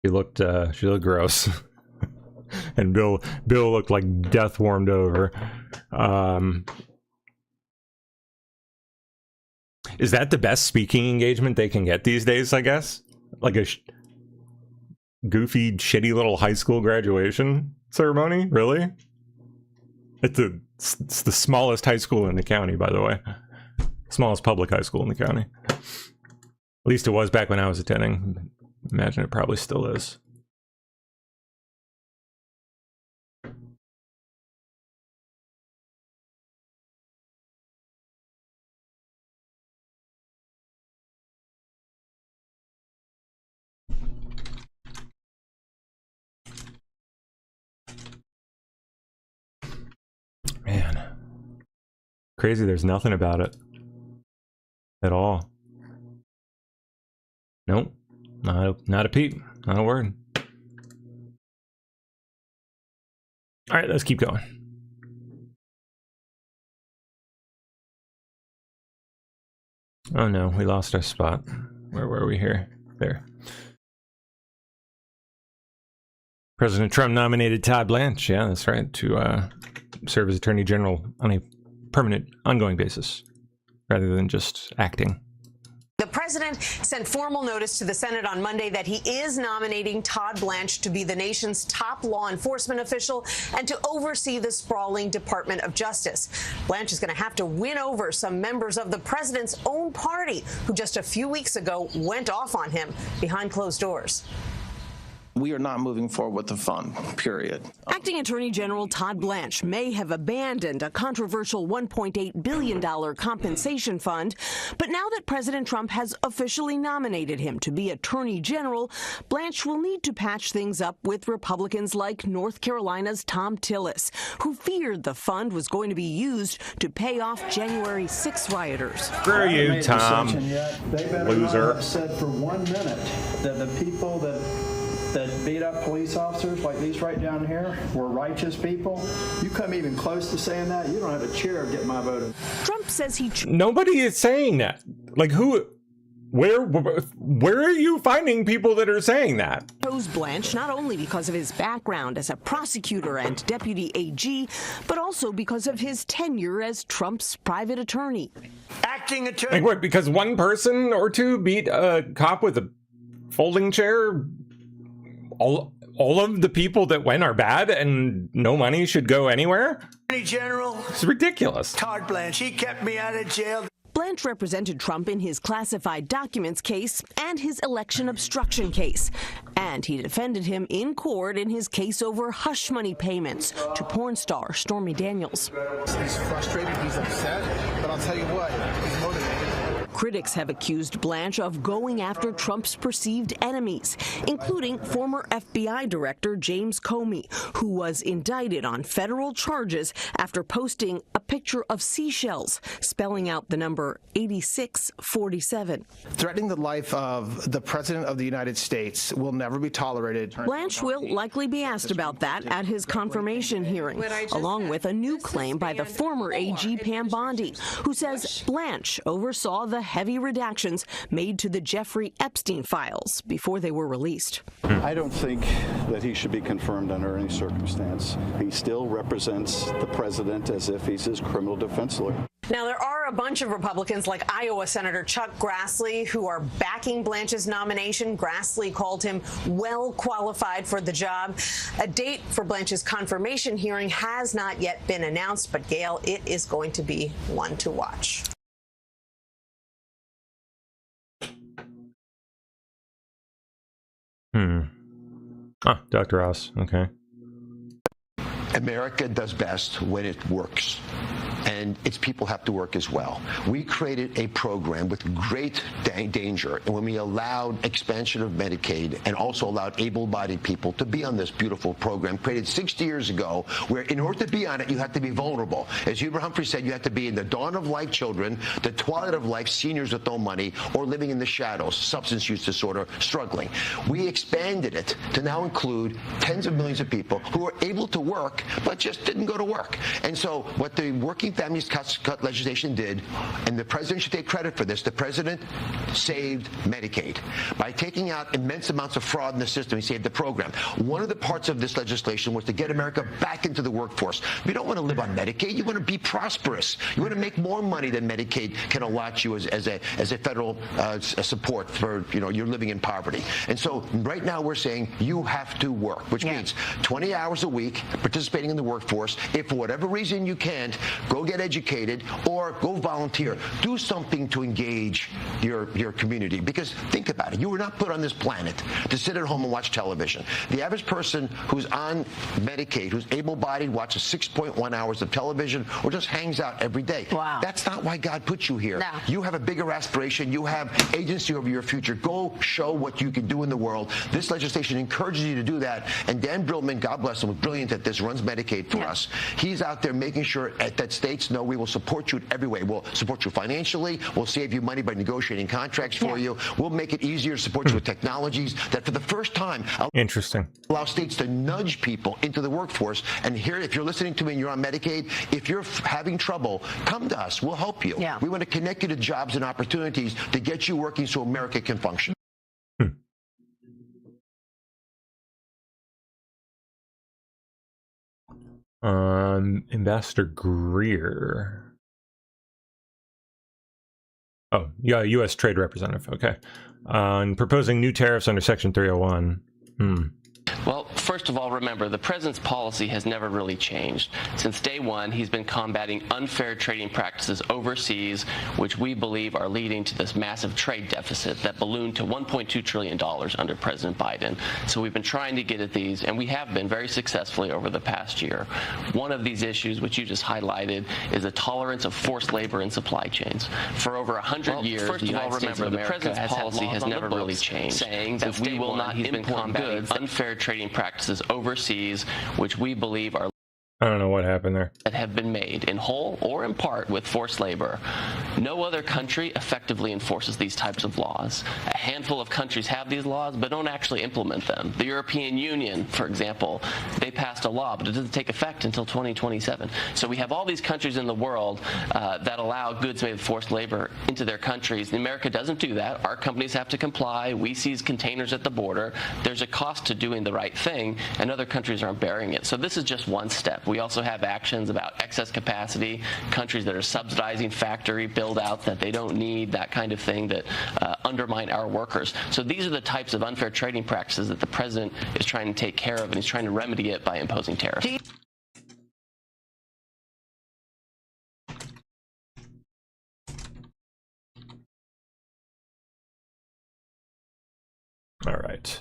She looked gross. And Bill looked like death warmed over. Is that the best speaking engagement they can get these days, I guess? Like a goofy, shitty little high school graduation ceremony? Really? It's the smallest high school in the county, by the way. Smallest public high school in the county. At least it was back when I was attending. Imagine it probably still is. Man. Crazy there's nothing about it. At all. Nope. Not a peep. Not a word. Alright, let's keep going. Oh no, we lost our spot. Where were we here? There. President Trump nominated Todd Blanche, yeah, that's right, to serve as Attorney General on a permanent, ongoing basis, rather than just acting. The president sent formal notice to the Senate on Monday that he is nominating Todd Blanche to be the nation's top law enforcement official and to oversee the sprawling Department of Justice. Blanche is going to have to win over some members of the president's own party who just a few weeks ago went off on him behind closed doors. We are not moving forward with the fund, period. Acting Attorney General Todd Blanche may have abandoned a controversial $1.8 billion compensation fund, but now that President Trump has officially nominated him to be Attorney General, Blanche will need to patch things up with Republicans like North Carolina's Thom Tillis, who feared the fund was going to be used to pay off January 6 rioters. Screw you, Tom. They better Loser. not have said for 1 minute that the people that beat up police officers like these right down here were righteous people. You come even close to saying that, you don't have a chair of getting my vote. Trump says he... Nobody is saying that. Like, who... Where are you finding people that are saying that? Chose Blanche not only because of his background as a prosecutor and deputy AG, but also because of his tenure as Trump's private attorney. Acting attorney. Like what? Because one person or two beat a cop with a folding chair? All of the people that went are bad and no money should go anywhere? Attorney General. It's ridiculous. Todd Blanche, he kept me out of jail. Blanche represented Trump in his classified documents case and his election obstruction case. And he defended him in court in his case over hush money payments to porn star Stormy Daniels. He's frustrated, he's upset, but I'll tell you what, he's motivated. Critics have accused Blanche of going after Trump's perceived enemies, including former FBI Director James Comey, who was indicted on federal charges after posting a picture of seashells spelling out the number 8647. Threatening the life of the President of the United States will never be tolerated. Blanche will likely be asked about that at his confirmation hearing, along with a new claim by the former AG Pam Bondi, who says Blanche oversaw the heavy redactions made to the Jeffrey Epstein files before they were released. I don't think that he should be confirmed under any circumstance. He still represents the president as if he's his criminal defense lawyer. Now, there are a bunch of Republicans like Iowa Senator Chuck Grassley who are backing Blanche's nomination. Grassley called him well qualified for the job. A date for Blanche's confirmation hearing has not yet been announced, but Gail, it is going to be one to watch. Dr. Ross, okay. America does best when it works, and its people have to work as well. We created a program with great danger, and when we allowed expansion of Medicaid and also allowed able-bodied people to be on this beautiful program created 60 years ago, where in order to be on it, you have to be vulnerable. As Hubert Humphrey said, you have to be in the dawn of life children, the twilight of life seniors with no money, or living in the shadows, substance use disorder, struggling. We expanded it to now include tens of millions of people who are able to work but just didn't go to work. And so what the Working Families Cut legislation did, and the president should take credit for this, the president saved Medicaid. By taking out immense amounts of fraud in the system, he saved the program. One of the parts of this legislation was to get America back into the workforce. You don't want to live on Medicaid. You want to be prosperous. You want to make more money than Medicaid can allot you as a federal support for, you're living in poverty. And so right now we're saying you have to work, which means 20 hours a week, participating in the workforce. If for whatever reason you can't, go get educated or go volunteer. Do something to engage your community. Because think about it. You were not put on this planet to sit at home and watch television. The average person who's on Medicaid, who's able-bodied, watches 6.1 hours of television or just hangs out every day. Wow. That's not why God put you here. No. You have a bigger aspiration. You have agency over your future. Go show what you can do in the world. This legislation encourages you to do that. And Dan Brillman, God bless him, was brilliant at this, runs Medicaid for us. He's out there making sure that states know we will support you in every way. We'll support you financially. We'll save you money by negotiating contracts for you. We'll make it easier to support you with technologies that for the first time allow states to nudge people into the workforce. And here, if you're listening to me and you're on Medicaid, if you're having trouble, come to us. We'll help you. Yeah. We want to connect you to jobs and opportunities to get you working so America can function. Ambassador Greer. Oh, yeah, U.S. Trade Representative. Okay. And proposing new tariffs under Section 301. Well, first of all, remember, the president's policy has never really changed. Since day one, he's been combating unfair trading practices overseas, which we believe are leading to this massive trade deficit that ballooned to $1.2 trillion under President Biden. So we've been trying to get at these, and we have been very successfully over the past year. One of these issues, which you just highlighted, is a tolerance of forced labor in supply chains. For over 100 years, first the of all, United States of remember, the America president's policy has never really changed, saying that we will not import goods unfair trading practices overseas, which we believe are I don't know what happened there. That have been made in whole or in part with forced labor. No other country effectively enforces these types of laws. A handful of countries have these laws but don't actually implement them. The European Union, for example, they passed a law, but it doesn't take effect until 2027. So we have all these countries in the world that allow goods made with forced labor into their countries. America doesn't do that. Our companies have to comply. We seize containers at the border. There's a cost to doing the right thing, and other countries aren't bearing it. So this is just one step. We also have actions about excess capacity, countries that are subsidizing factory build-outs that they don't need, that kind of thing that undermine our workers. So these are the types of unfair trading practices that the president is trying to take care of, and he's trying to remedy it by imposing tariffs. All right.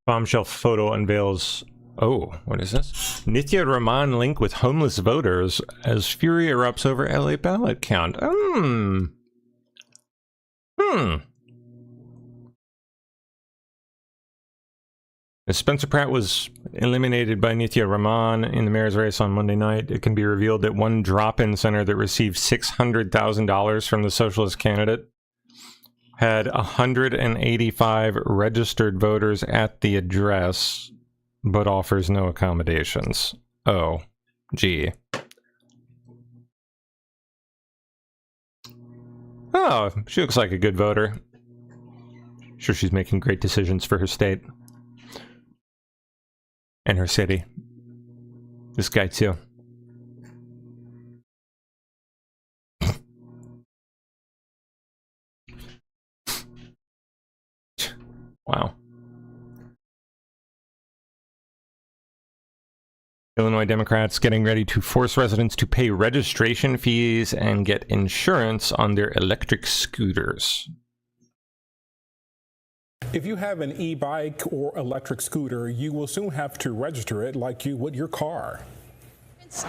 Bombshell photo unveils Oh, what is this? Nithya Raman link with homeless voters as fury erupts over LA ballot count. As Spencer Pratt was eliminated by Nithya Raman in the mayor's race on Monday night, it can be revealed that one drop-in center that received $600,000 from the socialist candidate had 185 registered voters at the address, but offers no accommodations. Oh, gee. Oh, she looks like a good voter. Sure, she's making great decisions for her state. And her city. This guy, too. Wow. Illinois Democrats getting ready to force residents to pay registration fees and get insurance on their electric scooters. If you have an e-bike or electric scooter, you will soon have to register it like you would your car.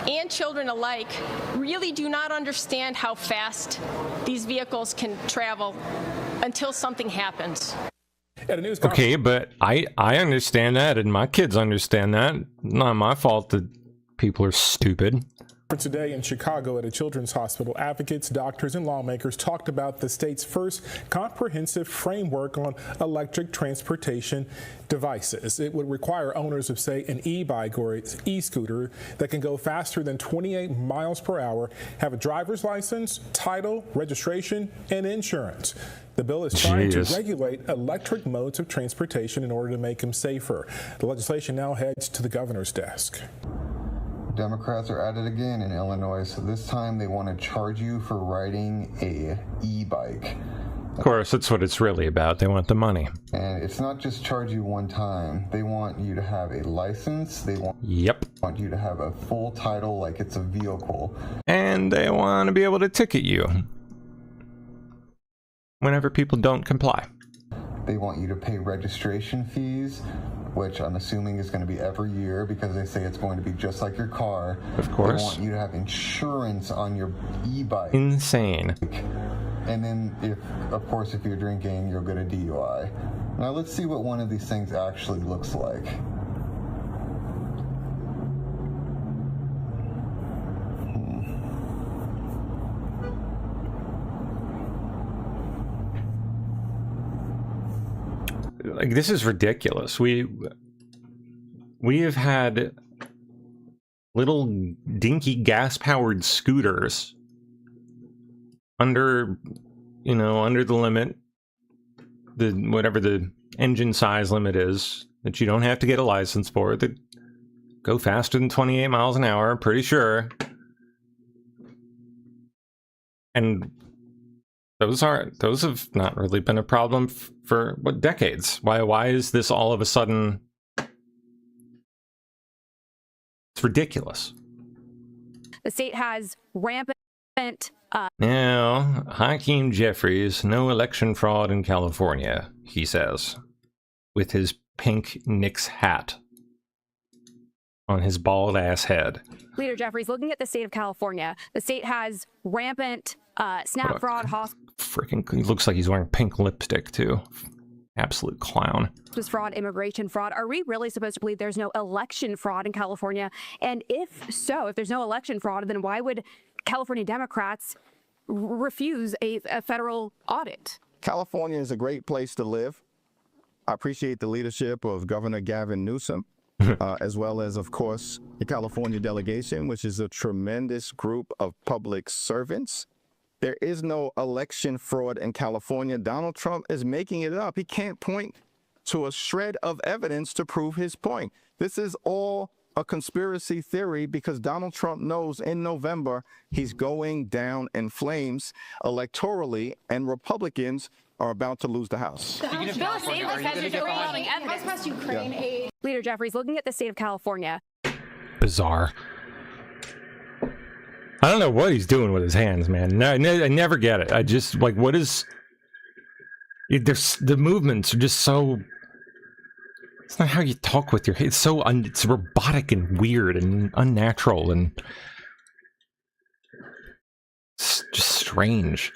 And children alike really do not understand how fast these vehicles can travel until something happens. Okay, but I understand that, and my kids understand that. Not my fault that people are stupid. Today in Chicago at a children's hospital, advocates, doctors, and lawmakers talked about the state's first comprehensive framework on electric transportation devices. It would require owners of, say, an e-bike or e-scooter that can go faster than 28 miles per hour, have a driver's license, title, registration, and insurance. The bill is trying to regulate electric modes of transportation in order to make them safer. The legislation now heads to the governor's desk. Democrats are at it again in Illinois, so this time they want to charge you for riding a e-bike. Of course, that's what it's really about. They want the money. And it's not just charge you one time. They want you to have a license. They want you to have a full title like it's a vehicle. And they want to be able to ticket you whenever people don't comply. They want you to pay registration fees, which I'm assuming is going to be every year because they say it's going to be just like your car. Of course. They want you to have insurance on your e-bike. Insane. And then, of course, if you're drinking, you'll get a DUI. Now let's see what one of these things actually looks like. Like, this is ridiculous. We have had little dinky gas-powered scooters under the limit, whatever the engine size limit is, that you don't have to get a license for, that go faster than 28 miles an hour, I'm pretty sure. And those have not really been a problem for what, decades? Why is this all of a sudden? It's ridiculous. The state has rampant. Now, Hakeem Jeffries, no election fraud in California, he says, with his pink Knicks hat on his bald ass head. Leader Jeffries, looking at the state of California, the state has rampant SNAP fraud. Freaking, he looks like he's wearing pink lipstick too. Absolute clown. Hospice fraud, immigration fraud. Are we really supposed to believe there's no election fraud in California? And if so, if there's no election fraud, then why would California Democrats refuse a federal audit? California is a great place to live. I appreciate the leadership of Governor Gavin Newsom, as well as, of course, the California delegation, which is a tremendous group of public servants. There is no election fraud in California. Donald Trump is making it up. He can't point to a shred of evidence to prove his point. This is all a conspiracy theory because Donald Trump knows in November he's going down in flames electorally, and Republicans are about to lose the House. Leader Jeffries, looking at the state of California. Bizarre. I don't know what he's doing with his hands, man. I never get it. I just, like, what is... The movements are just so It's not how you talk with your... It's so... it's robotic and weird and unnatural and... It's just strange.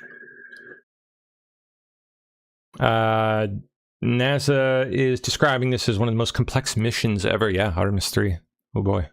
NASA is describing this as one of the most complex missions ever. Yeah, Artemis 3. Oh boy.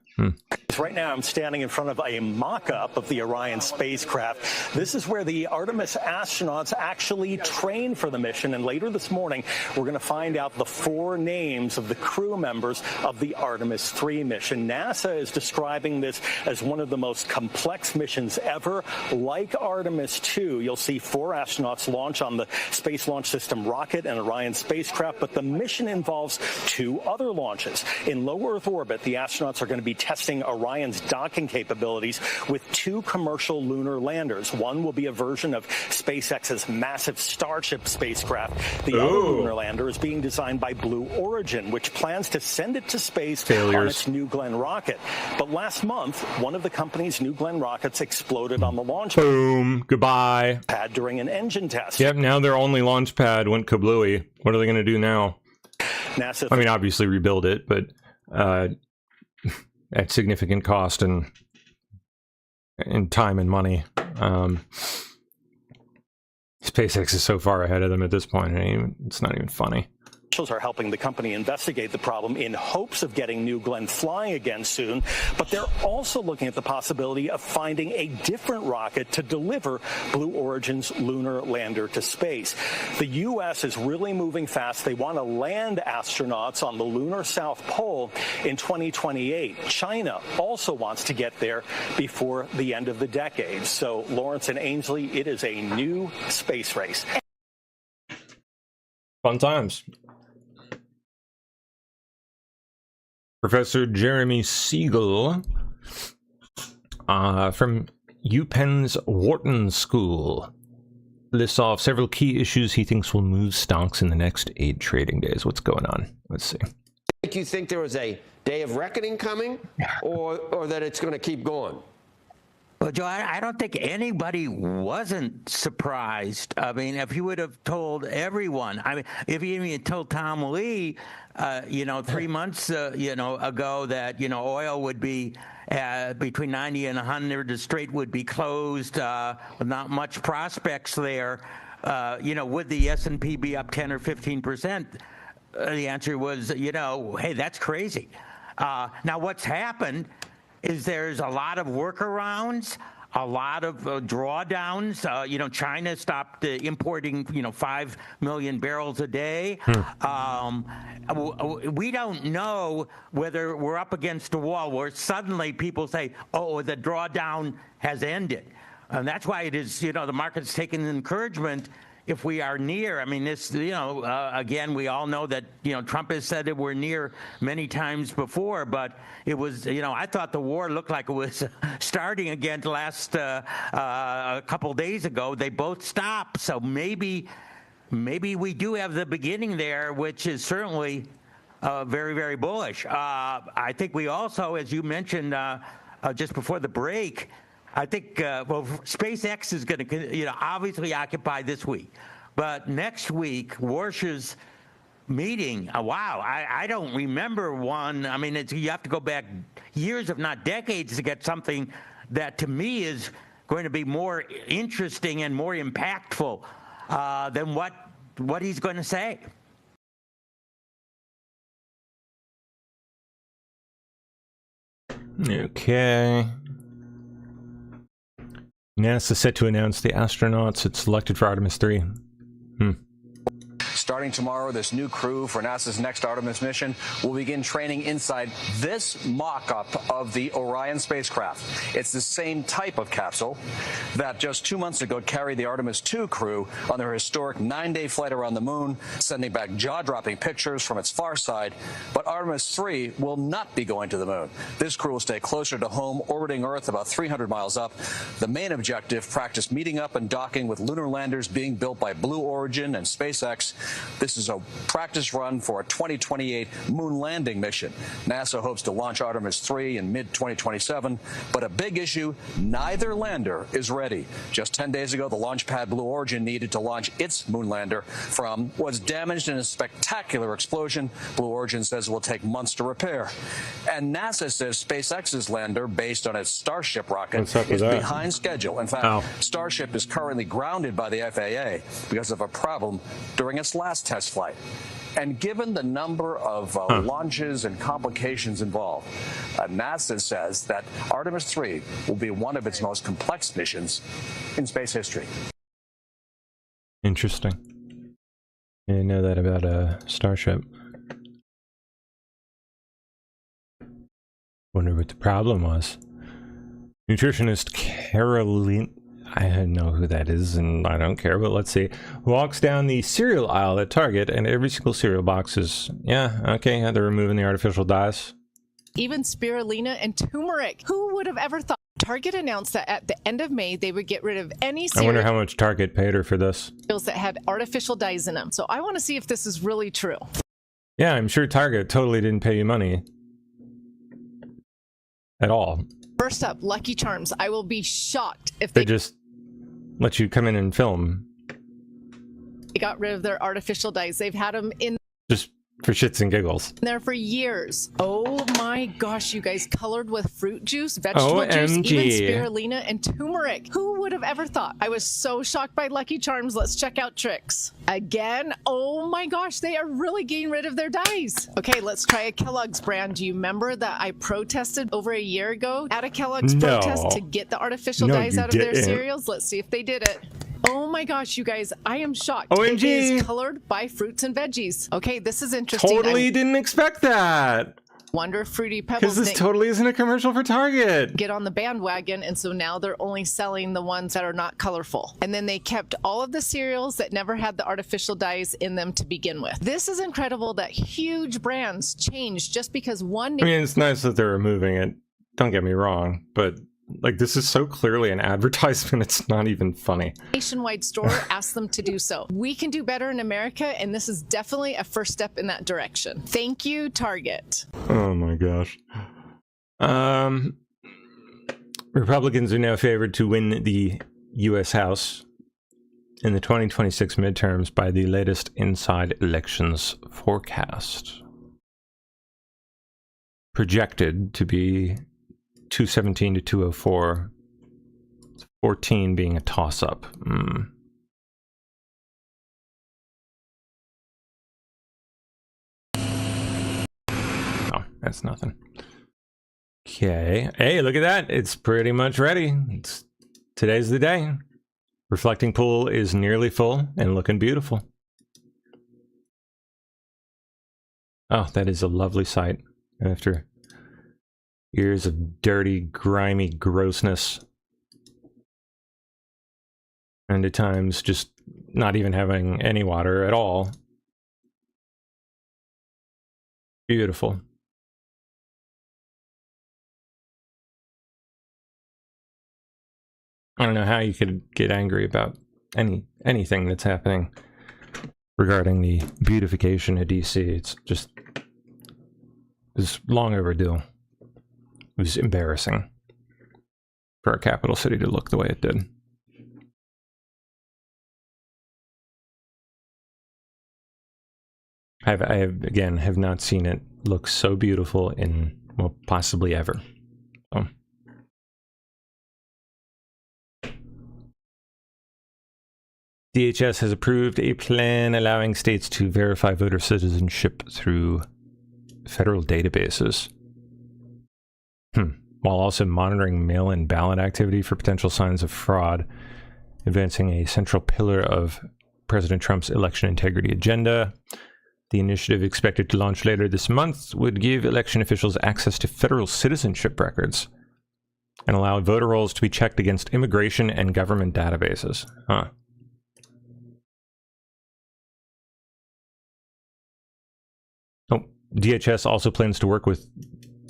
Right now, I'm standing in front of a mock-up of the Orion spacecraft. This is where the Artemis astronauts actually train for the mission, and later this morning, we're going to find out the 4 names of the crew members of the Artemis 3 mission. NASA is describing this as one of the most complex missions ever. Like Artemis 2, you'll see 4 astronauts launch on the Space Launch System rocket and Orion spacecraft, but the mission involves 2 other launches. In low Earth orbit, the astronauts are going to be testing Orion's docking capabilities with 2 commercial lunar landers. One will be a version of SpaceX's massive Starship spacecraft. The other lunar lander is being designed by Blue Origin, which plans to send it to space on its New Glenn rocket. But last month, one of the company's New Glenn rockets exploded on the launch Goodbye. pad during an engine test. Yep, now their only launch pad went kablooey. What are they going to do now? NASA... I mean, obviously rebuild it, but... at significant cost and time and money. SpaceX is so far ahead of them at this point. It's not even funny. Officials are helping the company investigate the problem in hopes of getting New Glenn flying again soon, but they're also looking at the possibility of finding a different rocket to deliver Blue Origin's lunar lander to space. The U.S. is really moving fast. They want to land astronauts on the lunar South Pole in 2028. China also wants to get there before the end of the decade. So, Lawrence and Ainsley, it is a new space race. Fun times. Professor Jeremy Siegel from UPenn's Wharton School lists off several key issues he thinks will move stocks in the next 8 trading days. What's going on? Let's see. You think there was a day of reckoning coming, or that it's going to keep going? Well, Joe, I don't think anybody wasn't surprised. I mean, if you would have told everyone, I mean, if you even told Tom Lee, 3 months, ago that, oil would be between 90 and 100, the strait would be closed, with not much prospects there, would the S&P be up 10 or 15%? The answer was, hey, that's crazy. Now, what's happened is there's a lot of workarounds, a lot of drawdowns. China stopped importing, 5 million barrels a day. We don't know whether we're up against a wall where suddenly people say, oh, the drawdown has ended. And that's why it is, the market's taking encouragement if we are near. I mean, this, again, we all know that, Trump has said that we're near many times before, but it was, I thought the war looked like it was starting again last a couple days ago. They both stopped. So maybe we do have the beginning there, which is certainly very, very bullish. I think we also, as you mentioned just before the break, I think, SpaceX is going to, obviously occupy this week. But next week, Warsh's meeting, wow, I don't remember one. I mean, you have to go back years, if not decades, to get something that, to me, is going to be more interesting and more impactful than what he's going to say. Okay. NASA set to announce the astronauts it selected for Artemis 3. Starting tomorrow, this new crew for NASA's next Artemis mission will begin training inside this mock-up of the Orion spacecraft. It's the same type of capsule that just 2 months ago carried the Artemis 2 crew on their historic 9-day flight around the moon, sending back jaw-dropping pictures from its far side. But Artemis 3 will not be going to the moon. This crew will stay closer to home, orbiting Earth about 300 miles up. The main objective, practice meeting up and docking with lunar landers being built by Blue Origin and SpaceX. This is a practice run for a 2028 moon landing mission. NASA hopes to launch Artemis 3 in mid-2027, but a big issue, neither lander is ready. Just 10 days ago, the launch pad Blue Origin needed to launch its moon lander from was damaged in a spectacular explosion. Blue Origin says it will take months to repair. And NASA says SpaceX's lander, based on its Starship rocket, is behind schedule. In fact, Starship is currently grounded by the FAA because of a problem during its last test flight. And given the number of launches and complications involved, NASA says that Artemis 3 will be one of its most complex missions in space history. Interesting. I didn't know that about a Starship. Wonder what the problem was. Nutritionist Caroline, I don't know who that is and I don't care, but let's see. Walks down the cereal aisle at Target and every single cereal box is, yeah, okay, they're removing the artificial dyes. Even spirulina and turmeric. Who would have ever thought? Target announced that at the end of May, they would get rid of any I wonder how much Target paid her for this. cereals that have artificial dyes in them. So I want to see if this is really true. Yeah, I'm sure Target totally didn't pay you money. At all. First up, Lucky Charms. I will be shocked if They just let you come in and film. they got rid of their artificial dyes. They've had them in Just for shits and giggles. there for years. Oh my gosh, you guys, colored with fruit juice, vegetable juice, even OMG. spirulina and turmeric. Who would have ever thought? I was so shocked by Lucky Charms. Let's check out Trix. Again, oh my gosh, they are really getting rid of their dyes. Okay, let's try a Kellogg's brand. Do you remember that I protested over a year ago at a Kellogg's No. protest to get the artificial No, dyes you out of their didn't. cereals? Let's see if they did it. Oh my gosh, you guys, I am shocked. OMG. It is colored by fruits and veggies. Okay, this is interesting. Totally I didn't expect that. wonder if Fruity Because Pebbles this totally isn't a commercial for Target. get on the bandwagon, and so now they're only selling the ones that are not colorful. And then they kept all of the cereals that never had the artificial dyes in them to begin with. This is incredible that huge brands change just because one I mean, it's nice that they're removing it. Don't get me wrong, but like this is so clearly an advertisement. It's not even funny. nationwide store asked them to do so. We can do better in America, and this is definitely a first step in that direction. Thank you, Target. Oh my gosh. Republicans are now favored to win the U.S. House in the 2026 midterms by the latest Inside Elections forecast. Projected to be 217 to 204, 14 being a toss-up. Oh, that's nothing. Okay. Hey, look at that. It's pretty much ready. Today's the day. Reflecting pool is nearly full and looking beautiful. Oh, that is a lovely sight after years of dirty, grimy grossness. And at times just not even having any water at all. Beautiful. I don't know how you could get angry about anything that's happening regarding the beautification of DC. It's long overdue. It was embarrassing for our capital city to look the way it did. I have not seen it look so beautiful in, well, possibly ever. So. DHS has approved a plan allowing states to verify voter citizenship through federal databases. While also monitoring mail-in ballot activity for potential signs of fraud, advancing a central pillar of President Trump's election integrity agenda. The initiative, expected to launch later this month, would give election officials access to federal citizenship records and allow voter rolls to be checked against immigration and government databases. Huh. Oh, DHS also plans to work with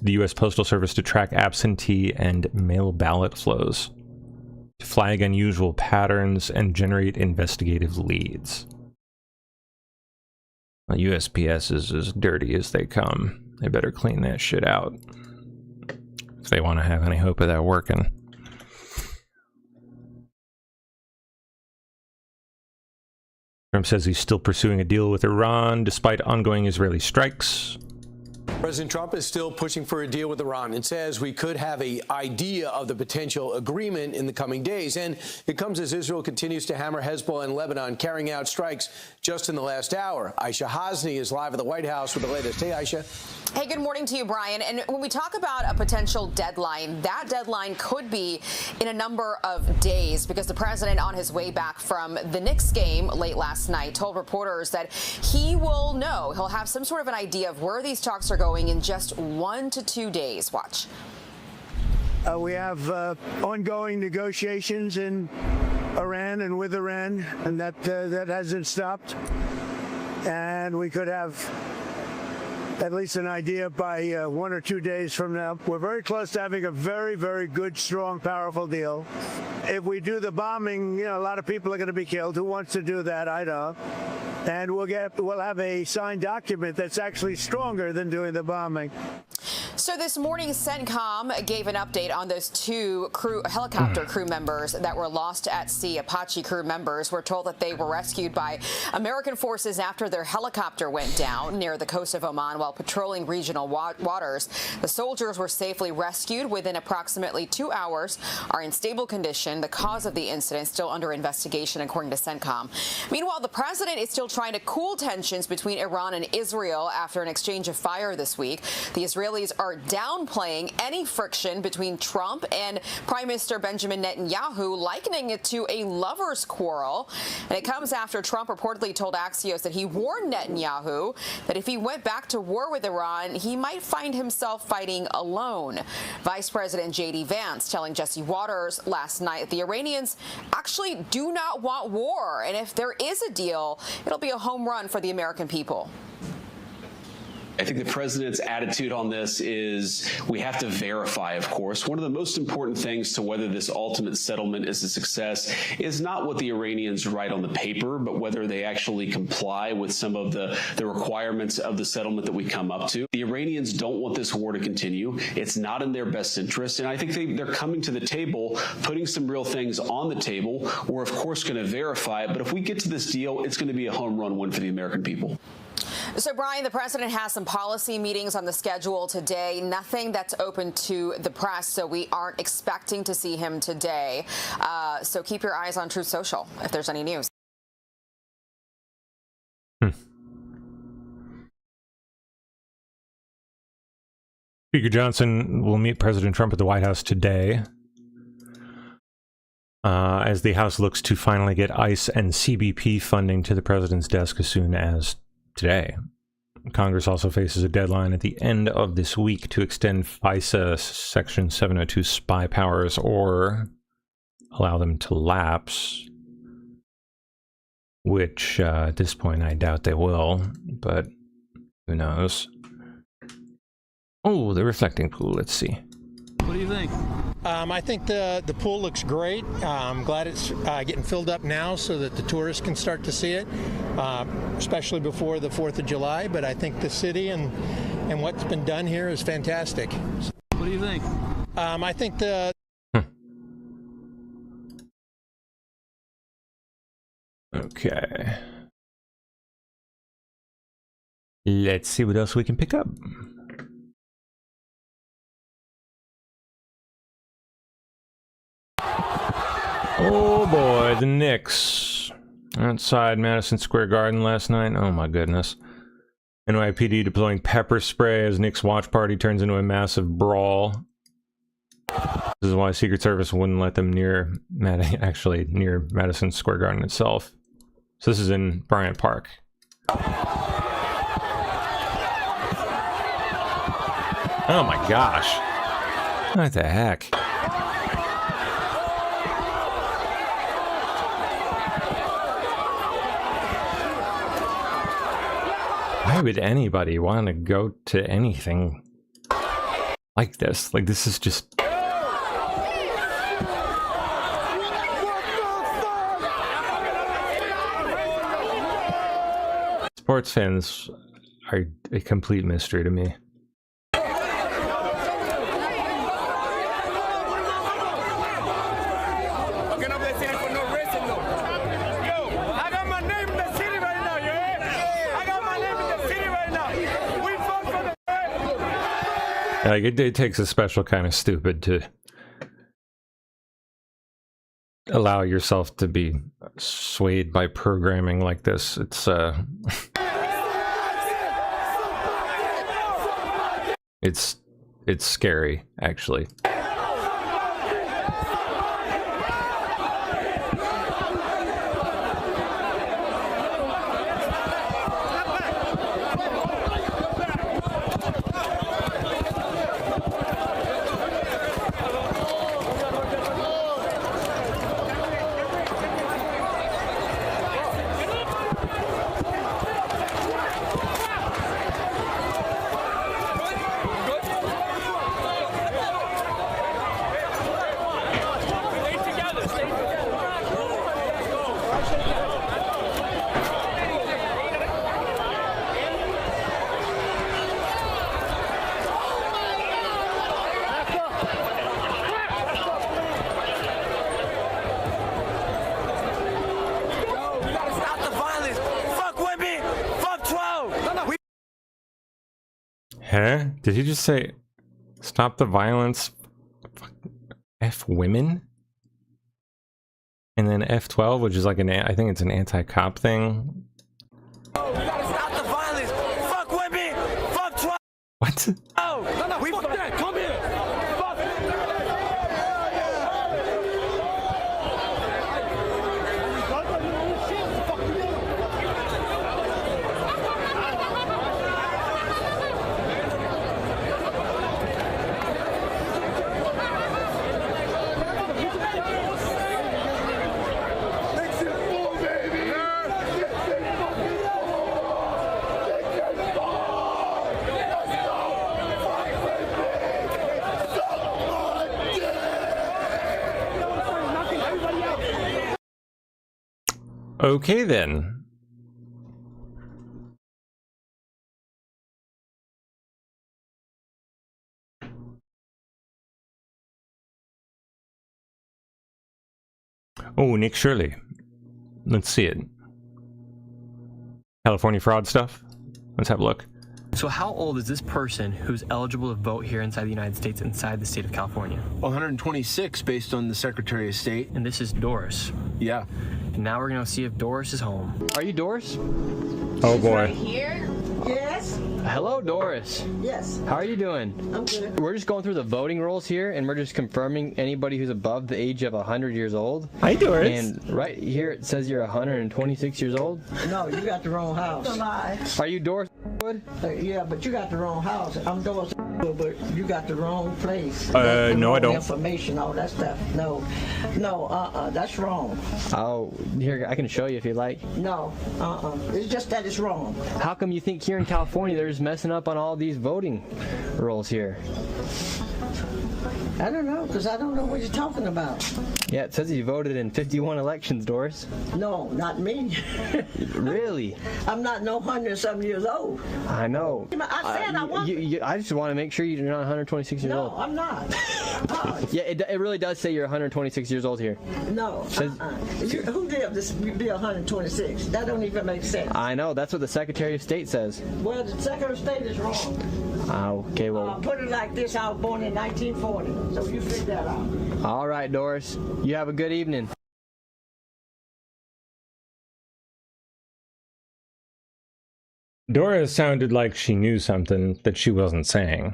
the U.S. Postal Service to track absentee and mail ballot flows, to flag unusual patterns and generate investigative leads. Well, USPS is as dirty as they come. They better clean that shit out if they want to have any hope of that working. Trump says he's still pursuing a deal with Iran despite ongoing Israeli strikes. President Trump is still pushing for a deal with Iran and says we could have an idea of the potential agreement in the coming days. And it comes as Israel continues to hammer Hezbollah in Lebanon, carrying out strikes just in the last hour. Aisha Hasni is live at the White House with the latest. Hey, Aisha. Hey, good morning to you, Brian. And when we talk about a potential deadline, that deadline could be in a number of days because the president, on his way back from the Knicks game late last night, told reporters that he will know, he'll have some sort of an idea of where these talks are going in just 1 to 2 days. Watch. We have ongoing negotiations in Iran and with Iran, and that hasn't stopped. And we could have at least an idea by 1 or 2 days from now. We're very close to having a very, very good, strong, powerful deal. If we do the bombing, a lot of people are going to be killed. Who wants to do that? I don't. And we'll have a signed document that's actually stronger than doing the bombing. So this morning, CENTCOM gave an update on those 2 helicopter crew members that were lost at sea. Apache crew members were told that they were rescued by American forces after their helicopter went down near the coast of Oman while patrolling regional waters. The soldiers were safely rescued within approximately 2 hours, are in stable condition. The cause of the incident still under investigation, according to CENTCOM. Meanwhile, the president is still trying to cool tensions between Iran and Israel after an exchange of fire this week. The Israelis are downplaying any friction between Trump and Prime Minister Benjamin Netanyahu, likening it to a lover's quarrel. And it comes after Trump reportedly told Axios that he warned Netanyahu that if he went back to war with Iran, he might find himself fighting alone. Vice President J.D. Vance telling Jesse Waters last night that the Iranians actually do not want war. And if there is a deal, it'll be a home run for the American people. I think the president's attitude on this is we have to verify, of course. One of the most important things to whether this ultimate settlement is a success is not what the Iranians write on the paper, but whether they actually comply with some of the requirements of the settlement that we come up to. The Iranians don't want this war to continue. It's not in their best interest. And I think they're coming to the table, putting some real things on the table. We're, of course, going to verify it. But if we get to this deal, it's going to be a home run win for the American people. So, Brian, the president has some policy meetings on the schedule today. Nothing that's open to the press, so we aren't expecting to see him today. So keep your eyes on Truth Social if there's any news. Speaker Johnson will meet President Trump at the White House today as the House looks to finally get ICE and CBP funding to the president's desk as soon as today. Congress also faces a deadline at the end of this week to extend FISA Section 702 spy powers or allow them to lapse, which at this point I doubt they will, but who knows. Oh, the reflecting pool, let's see. What do you think? I think the pool looks great. I'm glad it's getting filled up now so that the tourists can start to see it, especially before the 4th of July. But I think the city and what's been done here is fantastic. What do you think? I think the... Okay. Let's see what else we can pick up. Oh boy, the Knicks outside Madison Square Garden last night. Oh my goodness. NYPD deploying pepper spray as Knicks watch party turns into a massive brawl. This is why Secret Service wouldn't let them near Madison Square Garden itself. So this is in Bryant Park. Oh my gosh. What the heck? Why would anybody want to go to anything like this? Like, this is just... It's Sports fans are a complete mystery to me. Like, it takes a special kind of stupid to allow yourself to be swayed by programming like this. It's it's scary, actually. Huh? Did he just say, stop the violence, F women? And then F12, which is like I think it's an anti-cop thing. Oh, we gotta stop the violence. Fuck women. Fuck 12. What? Oh, no, we fuck that. Come here. Fuck. Okay then. Oh, Nick Shirley. Let's see it. California fraud stuff. Let's have a look. So how old is this person who's eligible to vote here inside the United States, inside the state of California? 126 based on the Secretary of State. And this is Doris. Yeah. And now we're gonna see if Doris is home. Are you Doris? Oh boy. Here? Yes. Hello, Doris. Yes. How are you doing? I'm good. We're just going through the voting rules here, and we're just confirming anybody who's above the age of 100 years old. Hi, Doris. And right here it says you're 126 years old. No, you got the wrong house. Don't lie. Are you Doris Wood? Yeah, but you got the wrong house. I'm Doris Wood, but you got the wrong place. No, I don't. Information, all that stuff. No, that's wrong. Oh, here, I can show you if you like. No, it's just that it's wrong. How come you think here in California they're just messing up on all these voting rules here? I don't know, because I don't know what you're talking about. Yeah, it says you voted in 51 elections, Doris. No, not me. Really? I'm not no 100-something years old. I know. I said I want. I just want to make sure you're not 126 years old. No, I'm not. Yeah, it really does say you're 126 years old here. No. Who did this be 126? That don't even make sense. I know. That's what the Secretary of State says. Well, the Secretary of State is wrong. Okay, well. Put it like this: I was born in 1940, so you figure that out. All right, Doris. You have a good evening. Dora sounded like she knew something that she wasn't saying.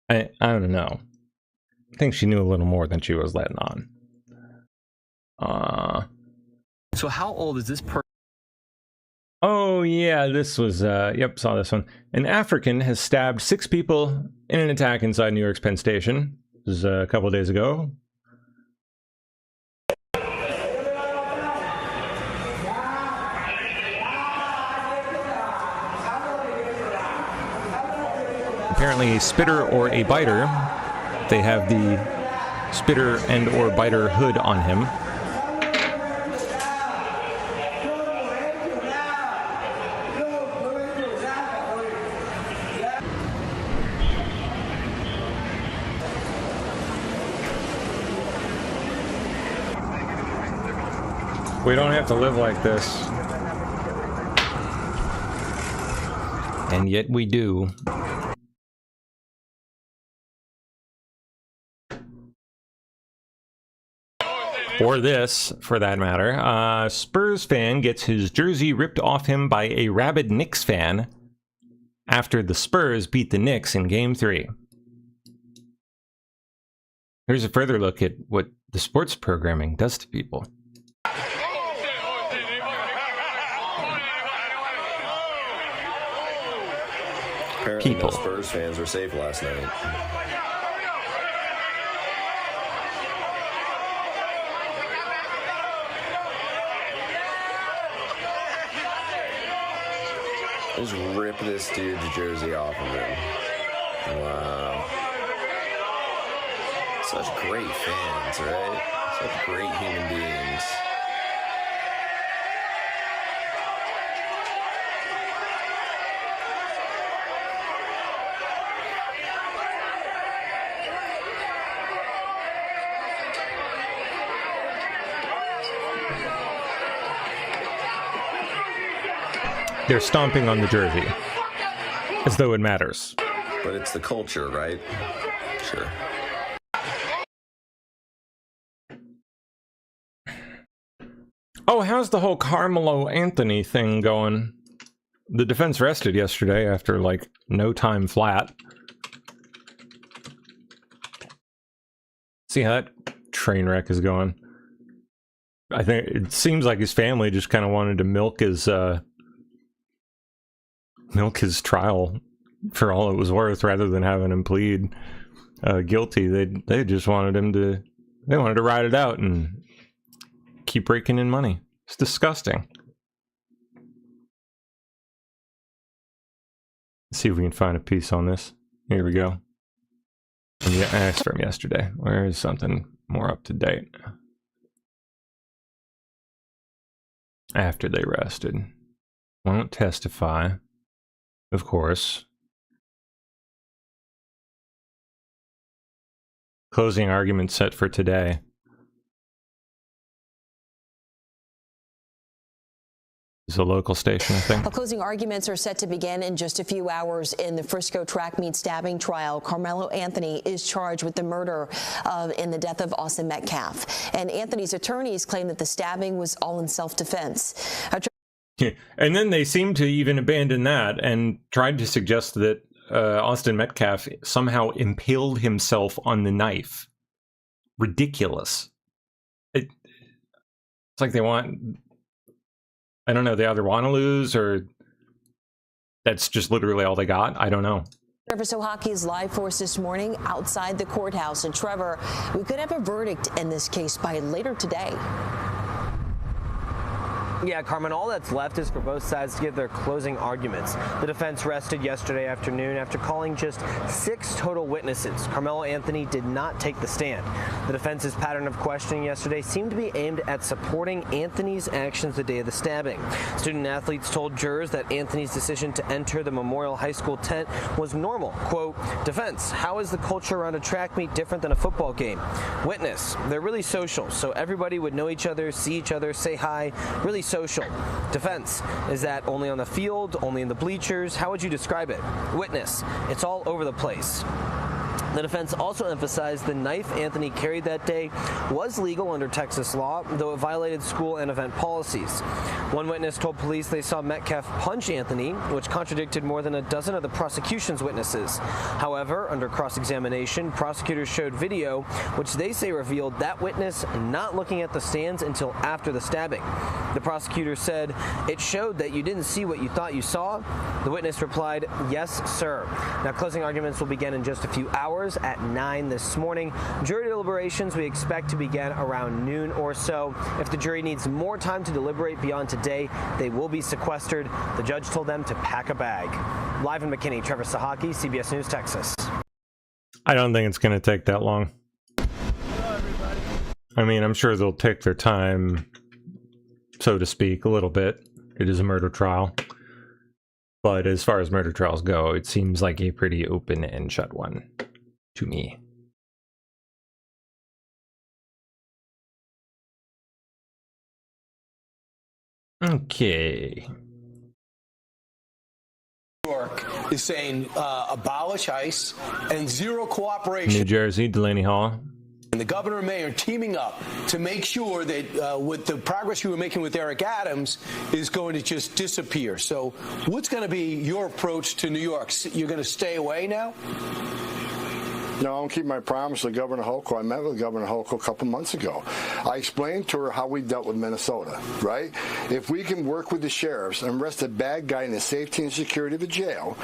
I don't know. I think she knew a little more than she was letting on. So how old is this person? Oh yeah, this was, yep, saw this one. An African has stabbed 6 people in an attack inside New York's Penn Station. This was a couple days ago. Apparently a spitter or a biter. They have the spitter and or biter hood on him. We don't have to live like this. And yet we do. Or this, for that matter. Spurs fan gets his jersey ripped off him by a rabid Knicks fan after the Spurs beat the Knicks in Game 3. Here's a further look at what the sports programming does to people. Apparently People. No Spurs fans were safe last night. Just rip this dude's jersey off of him. Wow. Such great fans, right? Such great human beings. They're stomping on the jersey, as though it matters. But it's the culture, right? Sure. Oh, how's the whole Carmelo Anthony thing going? The defense rested yesterday after, like, no time flat. See how that train wreck is going? I think it seems like his family just kind of wanted to milk his trial for all it was worth, rather than having him plead guilty. They just wanted him to, they wanted to ride it out and keep raking in money. It's disgusting. Let's see if we can find a piece on this. Here we go. It's from yesterday. Where is something more up to date? After they rested. Won't testify. Of course. Closing argument set for today. It's a local station, I think. Closing arguments are set to begin in just a few hours in the Frisco track meet stabbing trial. Carmelo Anthony is charged with the murder in the death of Austin Metcalf. And Anthony's attorneys claim that the stabbing was all in self-defense. And then they seemed to even abandon that and tried to suggest that Austin Metcalf somehow impaled himself on the knife. Ridiculous. It's like they want... I don't know, they either want to lose or that's just literally all they got. I don't know. Trevor Sohaki is live for us this morning outside the courthouse. And Trevor, we could have a verdict in this case by later today. Yeah, Carmen, all that's left is for both sides to give their closing arguments. The defense rested yesterday afternoon after calling just 6 total witnesses. Carmelo Anthony did not take the stand. The defense's pattern of questioning yesterday seemed to be aimed at supporting Anthony's actions the day of the stabbing. Student athletes told jurors that Anthony's decision to enter the Memorial High School tent was normal. Quote, defense, how is the culture around a track meet different than a football game? Witness, they're really social, so everybody would know each other, see each other, say hi, really social. Defense, is that only on the field, only in the bleachers? How would you describe it? Witness, it's all over the place. The defense also emphasized the knife Anthony carried that day was legal under Texas law, though it violated school and event policies. One witness told police they saw Metcalf punch Anthony, which contradicted more than a dozen of the prosecution's witnesses. However, under cross-examination, prosecutors showed video which they say revealed that witness not looking at the stands until after the stabbing. The prosecutor said, it showed that you didn't see what you thought you saw. The witness replied, yes, sir. Now, closing arguments will begin in just a few hours at 9 this morning. Jury deliberations we expect to begin around noon or so. If the jury needs more time to deliberate beyond today, they will be sequestered. The judge told them to pack a bag. Live in McKinney, Trevor Sahaki, CBS News, Texas. I don't think it's going to take that long. I mean, I'm sure they'll take their time, so to speak, a little bit. It is a murder trial. But as far as murder trials go, it seems like a pretty open and shut one to me. Okay. York is saying abolish ICE and zero cooperation. New Jersey, Delaney Hall. And the governor and mayor teaming up to make sure that with the progress you were making with Eric Adams is going to just disappear. So what's going to be your approach to New York? You're going to stay away now? No, I don't keep my promise to Governor Hochul. I met with Governor Hochul a couple months ago. I explained to her how we dealt with Minnesota, right? If we can work with the sheriffs and arrest a bad guy in the safety and security of a jail,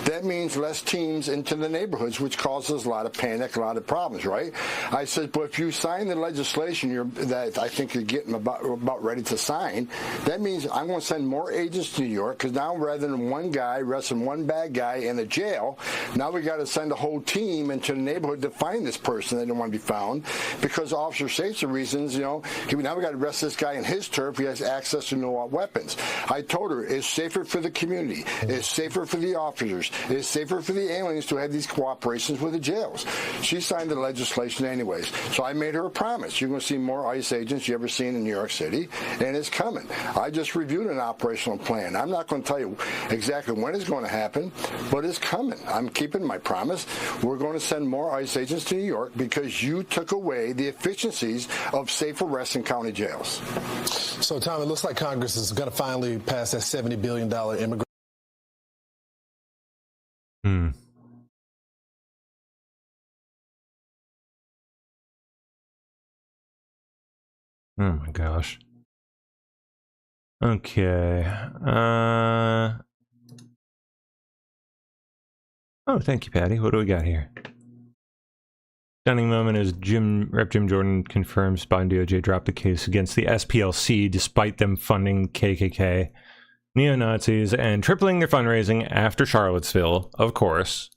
that means less teams into the neighborhoods, which causes a lot of panic, a lot of problems, right? I said, but if you sign the legislation that I think you're getting about ready to sign, that means I'm going to send more agents to New York, because now rather than one guy arresting one bad guy in a jail, now we got to send a whole team into the neighborhood to find this person that don't want to be found, because of officer safety reasons. Now we got to arrest this guy in his turf. He has access to no weapons. I told her it's safer for the community, it's safer for the officers, it's safer for the aliens to have these cooperations with the jails. She signed the legislation anyways, so I made her a promise. You're going to see more ICE agents you ever seen in New York City, and it's coming. I just reviewed an operational plan. I'm not going to tell you exactly when it's going to happen, but it's coming. I'm keeping my promise. We're going to send more ICE agents to New York because you took away the efficiencies of safe arrests in county jails. So, Tom, it looks like Congress is going to finally pass that $70 billion immigration. Oh my gosh. Okay. Oh, thank you, Patty. What do we got here? Stunning moment as Rep. Jim Jordan confirms Biden DOJ dropped the case against the SPLC despite them funding KKK, neo-Nazis, and tripling their fundraising after Charlottesville, of course,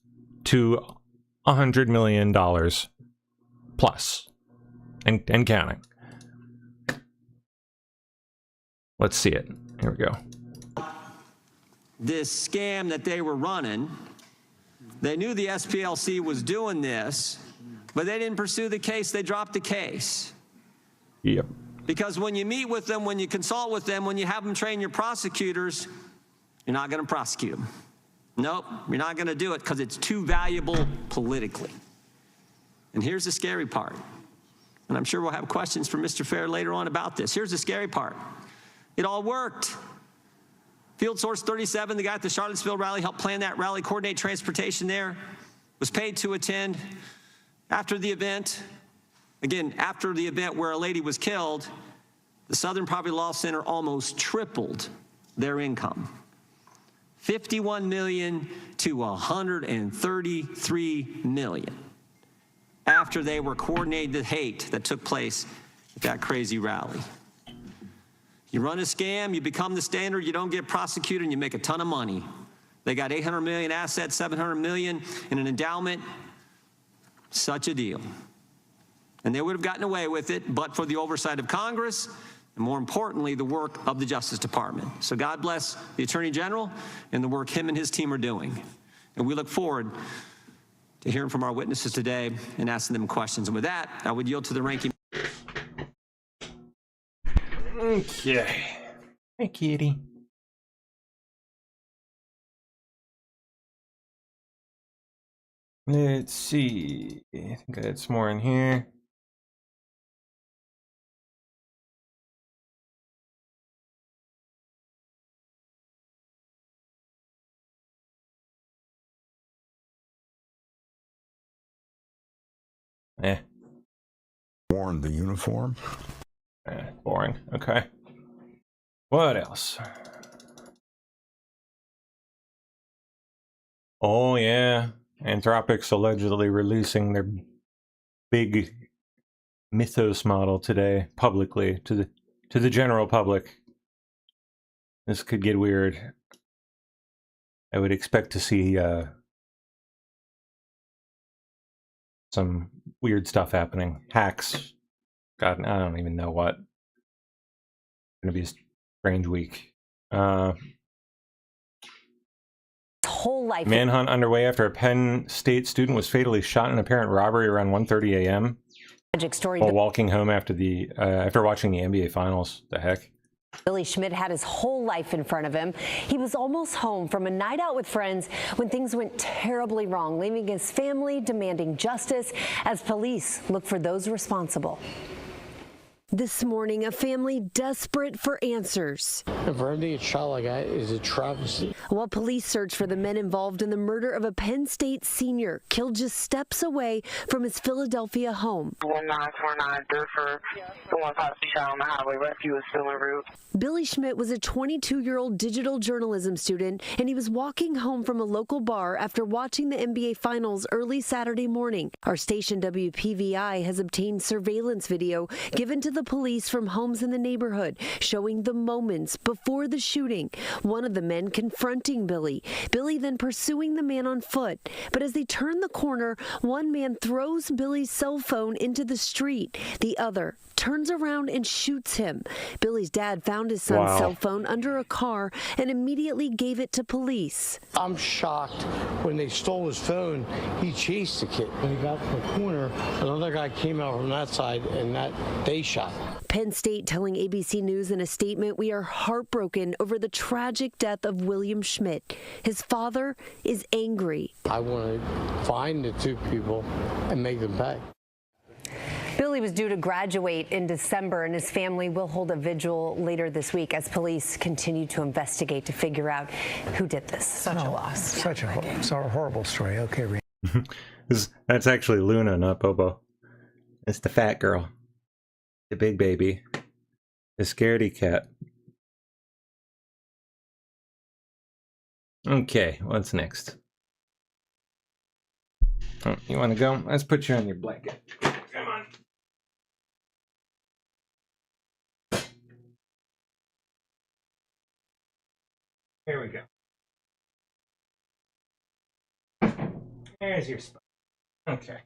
to $100 million plus and counting. Let's see it. Here we go. This scam that they were running, they knew the SPLC was doing this, but they didn't pursue the case. They dropped the case. Yep. Because when you meet with them, when you consult with them, when you have them train your prosecutors, you're not going to prosecute them. Nope, you're not going to do it because it's too valuable politically. And here's the scary part. And I'm sure we'll have questions from Mr. Fair later on about this. Here's the scary part. It all worked. Field Source 37, the guy at the Charlottesville rally, helped plan that rally, coordinate transportation there, was paid to attend. After the event, again, after the event where a lady was killed, the Southern Poverty Law Center almost tripled their income. $51 million to $133 million after they were coordinating the hate that took place at that crazy rally. You run a scam, you become the standard, you don't get prosecuted, and you make a ton of money. They got $800 million assets, $700 million in an endowment. Such a deal. And they would have gotten away with it, but for the oversight of Congress, and more importantly, the work of the Justice Department. So God bless the Attorney General and the work him and his team are doing. And we look forward to hearing from our witnesses today and asking them questions. And with that, I would yield to the ranking. Okay. Hey, kitty. Let's see. I think I had some more in here. Worn the uniform. Boring. Okay. What else? Oh yeah, Anthropic's allegedly releasing their big Mythos model today publicly to the general public. This could get weird. I would expect to see some weird stuff happening. Hacks. God, I don't even know what. It's gonna be a strange week. Whole life. Manhunt underway after a Penn State student was fatally shot in an apparent robbery around 1:30 a.m. Tragic story. While walking home after watching the NBA Finals. The heck? Billy Schmidt had his whole life in front of him. He was almost home from a night out with friends when things went terribly wrong, leaving his family demanding justice as police look for those responsible. This morning, a family desperate for answers. For him to get shot like that is a travesty. While police search for the men involved in the murder of a Penn State senior killed just steps away from his Philadelphia home. 1949, there for the one possibly shot on the highway. Rescue is still en route. Billy Schmidt was a 22-year-old digital journalism student, and he was walking home from a local bar after watching the NBA Finals early Saturday morning. Our station WPVI has obtained surveillance video given to the police from homes in the neighborhood, showing the moments before the shooting. One of the men confronting Billy then pursuing the man on foot. But as they turn the corner, one man throws Billy's cell phone into the street. The other turns around and shoots him. Billy's dad found his son's cell phone under a car and immediately gave it to police. I'm shocked. When they stole his phone, he chased the kid. When he got to the corner, another guy came out from that side and they shot him. Penn State telling ABC News in a statement, "We are heartbroken over the tragic death of William Schmidt. His father is angry." I want to find the two people and make them pay. Billy was due to graduate in December, and his family will hold a vigil later this week as police continue to investigate to figure out who did this. Such a loss. Such a horrible story. Okay, That's actually Luna, not Bobo. It's the fat girl. The big baby. The scaredy cat. Okay, what's next? Oh, you want to go? Let's put you on your blanket. Come on. Here we go. There's your spot. Okay.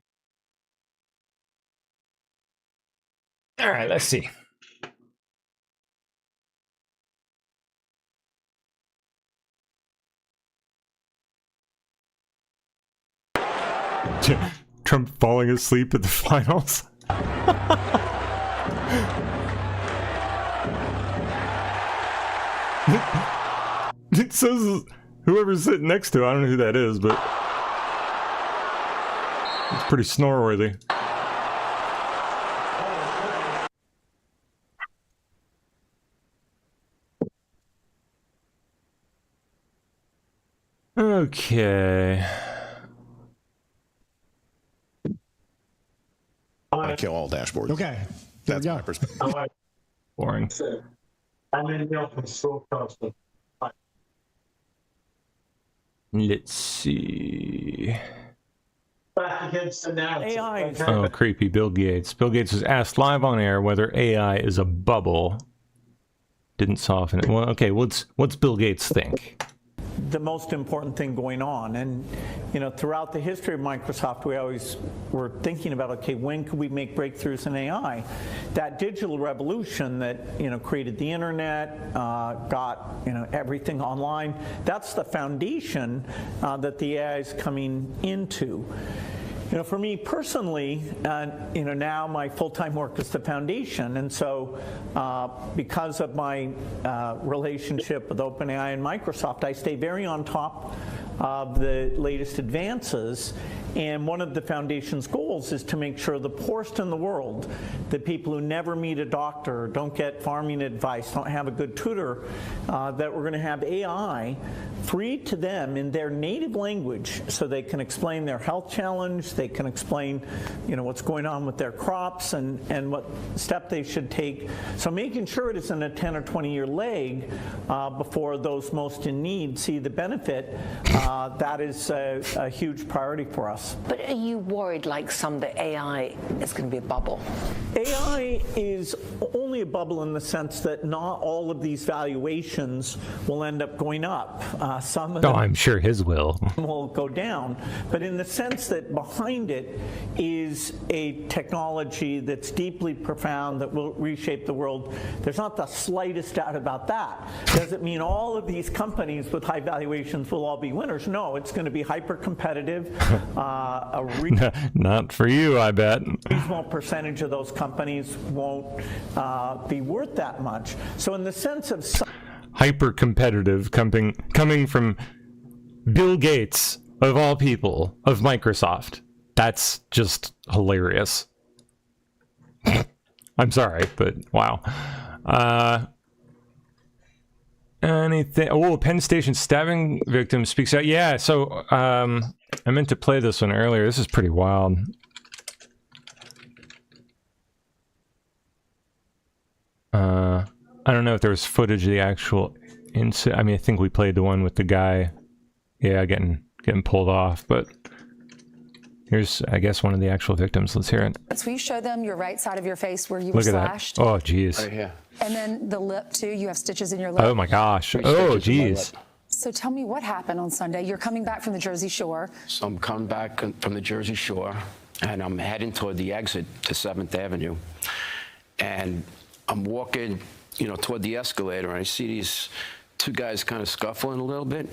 All right, let's see. Trump falling asleep at the finals. It says whoever's sitting next to it, I don't know who that is, but it's pretty snore-worthy. Okay. I kill all dashboards. Okay. That's my perspective. Boring. Let's see. AI. Oh, creepy Bill Gates. Bill Gates was asked live on air whether AI is a bubble. Didn't soften it. Well, okay, what's Bill Gates think? The most important thing going on, and throughout the history of Microsoft, we always were thinking about, okay, when could we make breakthroughs in AI? That digital revolution that created the internet, got everything online. That's the foundation that the AI is coming into. For me personally, now my full-time work is the foundation, and so because of my relationship with OpenAI and Microsoft, I stay very on top of the latest advances. And one of the foundation's goals is to make sure the poorest in the world, the people who never meet a doctor, don't get farming advice, don't have a good tutor, that we're going to have AI free to them in their native language so they can explain their health challenge, they can explain what's going on with their crops and what step they should take. So making sure it isn't a 10 or 20-year leg before those most in need see the benefit, that is a huge priority for us. But are you worried, like some, that AI is going to be a bubble? AI is only a bubble in the sense that not all of these valuations will end up going up. Some of them I'm sure his will go down. But in the sense that behind it is a technology that's deeply profound, that will reshape the world, there's not the slightest doubt about that. Does it mean all of these companies with high valuations will all be winners? No, it's going to be hyper competitive. Not for you, I bet. reasonable percentage of those companies won't be worth that much. So in the sense of Hyper competitive coming from Bill Gates, of all people, of Microsoft. That's just hilarious. I'm sorry, but wow. Anything? Oh, Penn Station stabbing victim speaks out. Yeah, so I meant to play this one earlier. This is pretty wild. I don't know if there was footage of the actual incident. I mean, I think we played the one with the guy, yeah, getting pulled off, but here's, I guess, one of the actual victims. Let's hear it. So you show them your right side of your face where you Look were at slashed. that. Oh, geez. Right here. And then the lip, too. You have stitches in your lip. Oh, my gosh. Oh, geez. So tell me what happened on Sunday. You're coming back from the Jersey Shore. So I'm coming back from the Jersey Shore, and I'm heading toward the exit to 7th Avenue. And I'm walking, toward the escalator, and I see these two guys kind of scuffling a little bit.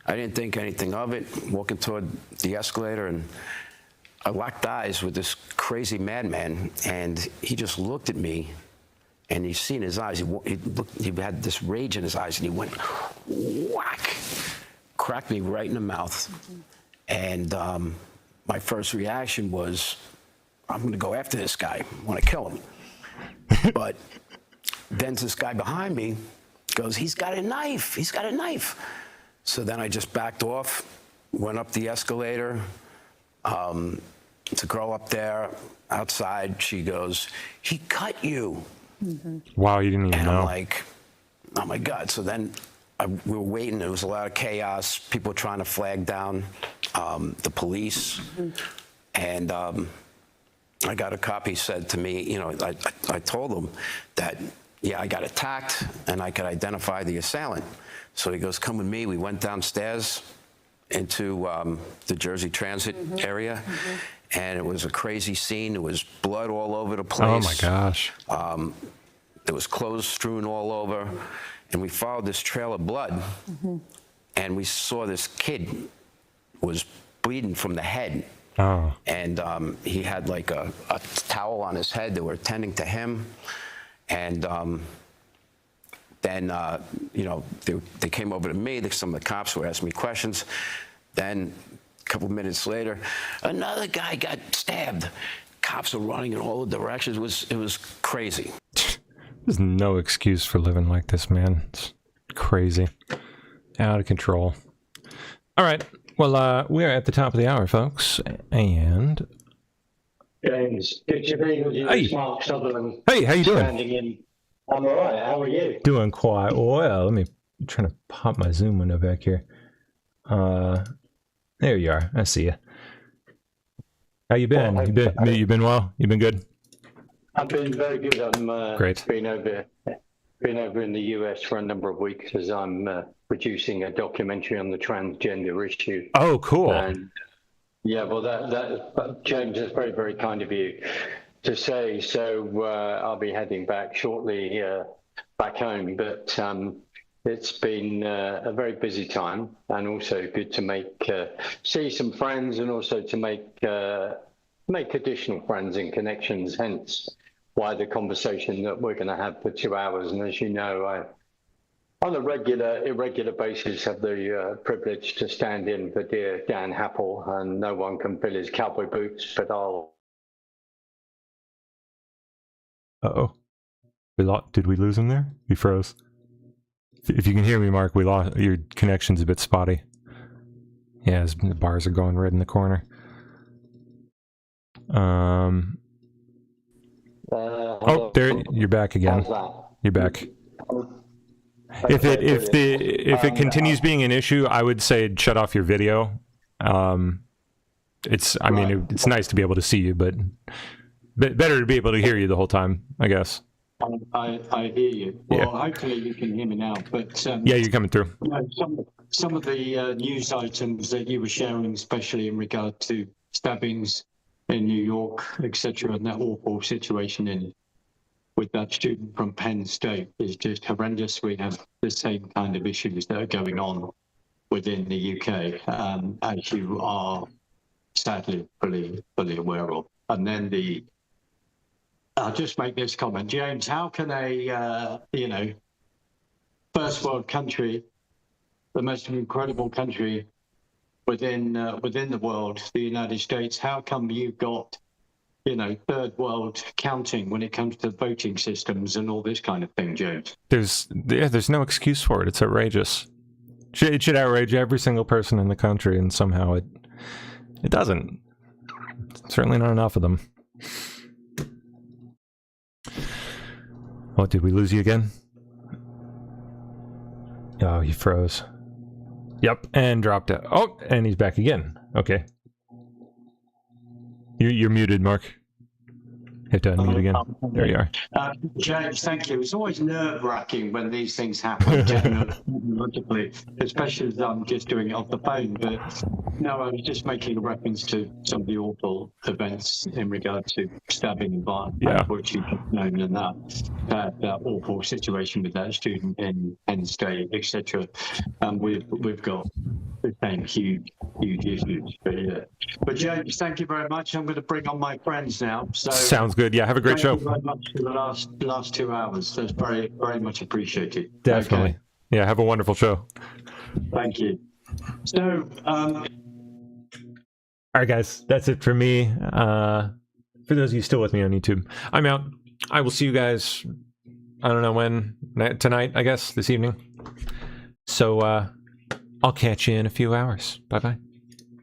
I didn't think anything of it, walking toward the escalator, and I locked eyes with this crazy madman, and he just looked at me, and you see in his eyes, he had this rage in his eyes, and he went whack, cracked me right in the mouth. And my first reaction was, I'm going to go after this guy. I want to kill him. But then this guy behind me goes, he's got a knife. He's got a knife. So then I just backed off, went up the escalator. The girl up there outside, she goes, he cut you. Wow, you didn't even know. And I'm like, oh my God. So then we were waiting. There was a lot of chaos, people trying to flag down the police. And I got a cop. He said to me, I told him that, yeah, I got attacked and I could identify the assailant. So he goes, come with me. We went downstairs into the Jersey Transit area. And it was a crazy scene. There was blood all over the place. Oh, my gosh. There was clothes strewn all over. And we followed this trail of blood. And we saw this kid was bleeding from the head. Oh. And he had like a towel on his head. They were attending to him. And then, they came over to me. Some of the cops were asking me questions. Then a couple minutes later, another guy got stabbed. Cops are running in all the directions. It was crazy. There's no excuse for living like this, man. It's crazy. Out of control. All right. Well, we are at the top of the hour, folks. And... James, good to be with you. Hey. Mark Sutherland. Hey, how you doing? Standing in. I'm all right. How are you? Doing quite well. Let me try to pop my Zoom window back here. There you are. I see you. How you been? You been well? You been good? I've been very good. I'm Great. Been over in the US for a number of weeks as I'm producing a documentary on the transgender issue. Oh, cool. And yeah, well, that James, that's very, very kind of you to say. So I'll be heading back shortly back home, but it's been a very busy time, and also good to see some friends, and also to make additional friends and connections. Hence, why the conversation that we're going to have for 2 hours. And as you know, I, on a irregular basis, have the privilege to stand in for dear Dan Happel, and no one can fill his cowboy boots, but I'll. Uh-oh. Did we lose him there? He froze. If you can hear me, Mark, we lost. Your connection's a bit spotty. Yeah, the bars are going red in the corner. Oh, there, you're back again. You're back. If it continues being an issue, I would say shut off your video. It's nice to be able to see you, but better to be able to hear you the whole time, I guess. I hear you. Well, hopefully you can hear me now. But yeah, you're coming through. Some of the news items that you were sharing, especially in regard to stabbings in New York, etc., and that awful situation with that student from Penn State is just horrendous. We have the same kind of issues that are going on within the UK, as you are sadly fully aware of. And then I'll just make this comment, James. How can a first world country, the most incredible country within the world, the United States, how come you've got third world counting when it comes to voting systems and all this kind of thing, James? There's no excuse for it. It's outrageous. It should outrage every single person in the country, and somehow it doesn't. Certainly not enough of them. What, did we lose you again? Oh, he froze. Yep, and dropped out. Oh, and he's back again. Okay. You're muted, Mark. Hit to unmute again. There you are. James, thank you. It's always nerve-wracking when these things happen, technologically, especially as I'm just doing it off the phone. But no, I was just making a reference to some of the awful events in regard to stabbing and violence, which you've known, and that awful situation with that student in Penn State, etc. And we've got the same huge issues. But James, thank you very much. I'm going to bring on my friends now. So sounds good. Yeah, have a great show. Thank you very much for the last 2 hours. That's very, very much appreciated. Definitely. Okay. Yeah, have a wonderful show. Thank you. So, all right, guys, that's it for me. For those of you still with me on YouTube, I'm out. I will see you guys, I don't know when, tonight, I guess, this evening. So, I'll catch you in a few hours. Bye-bye.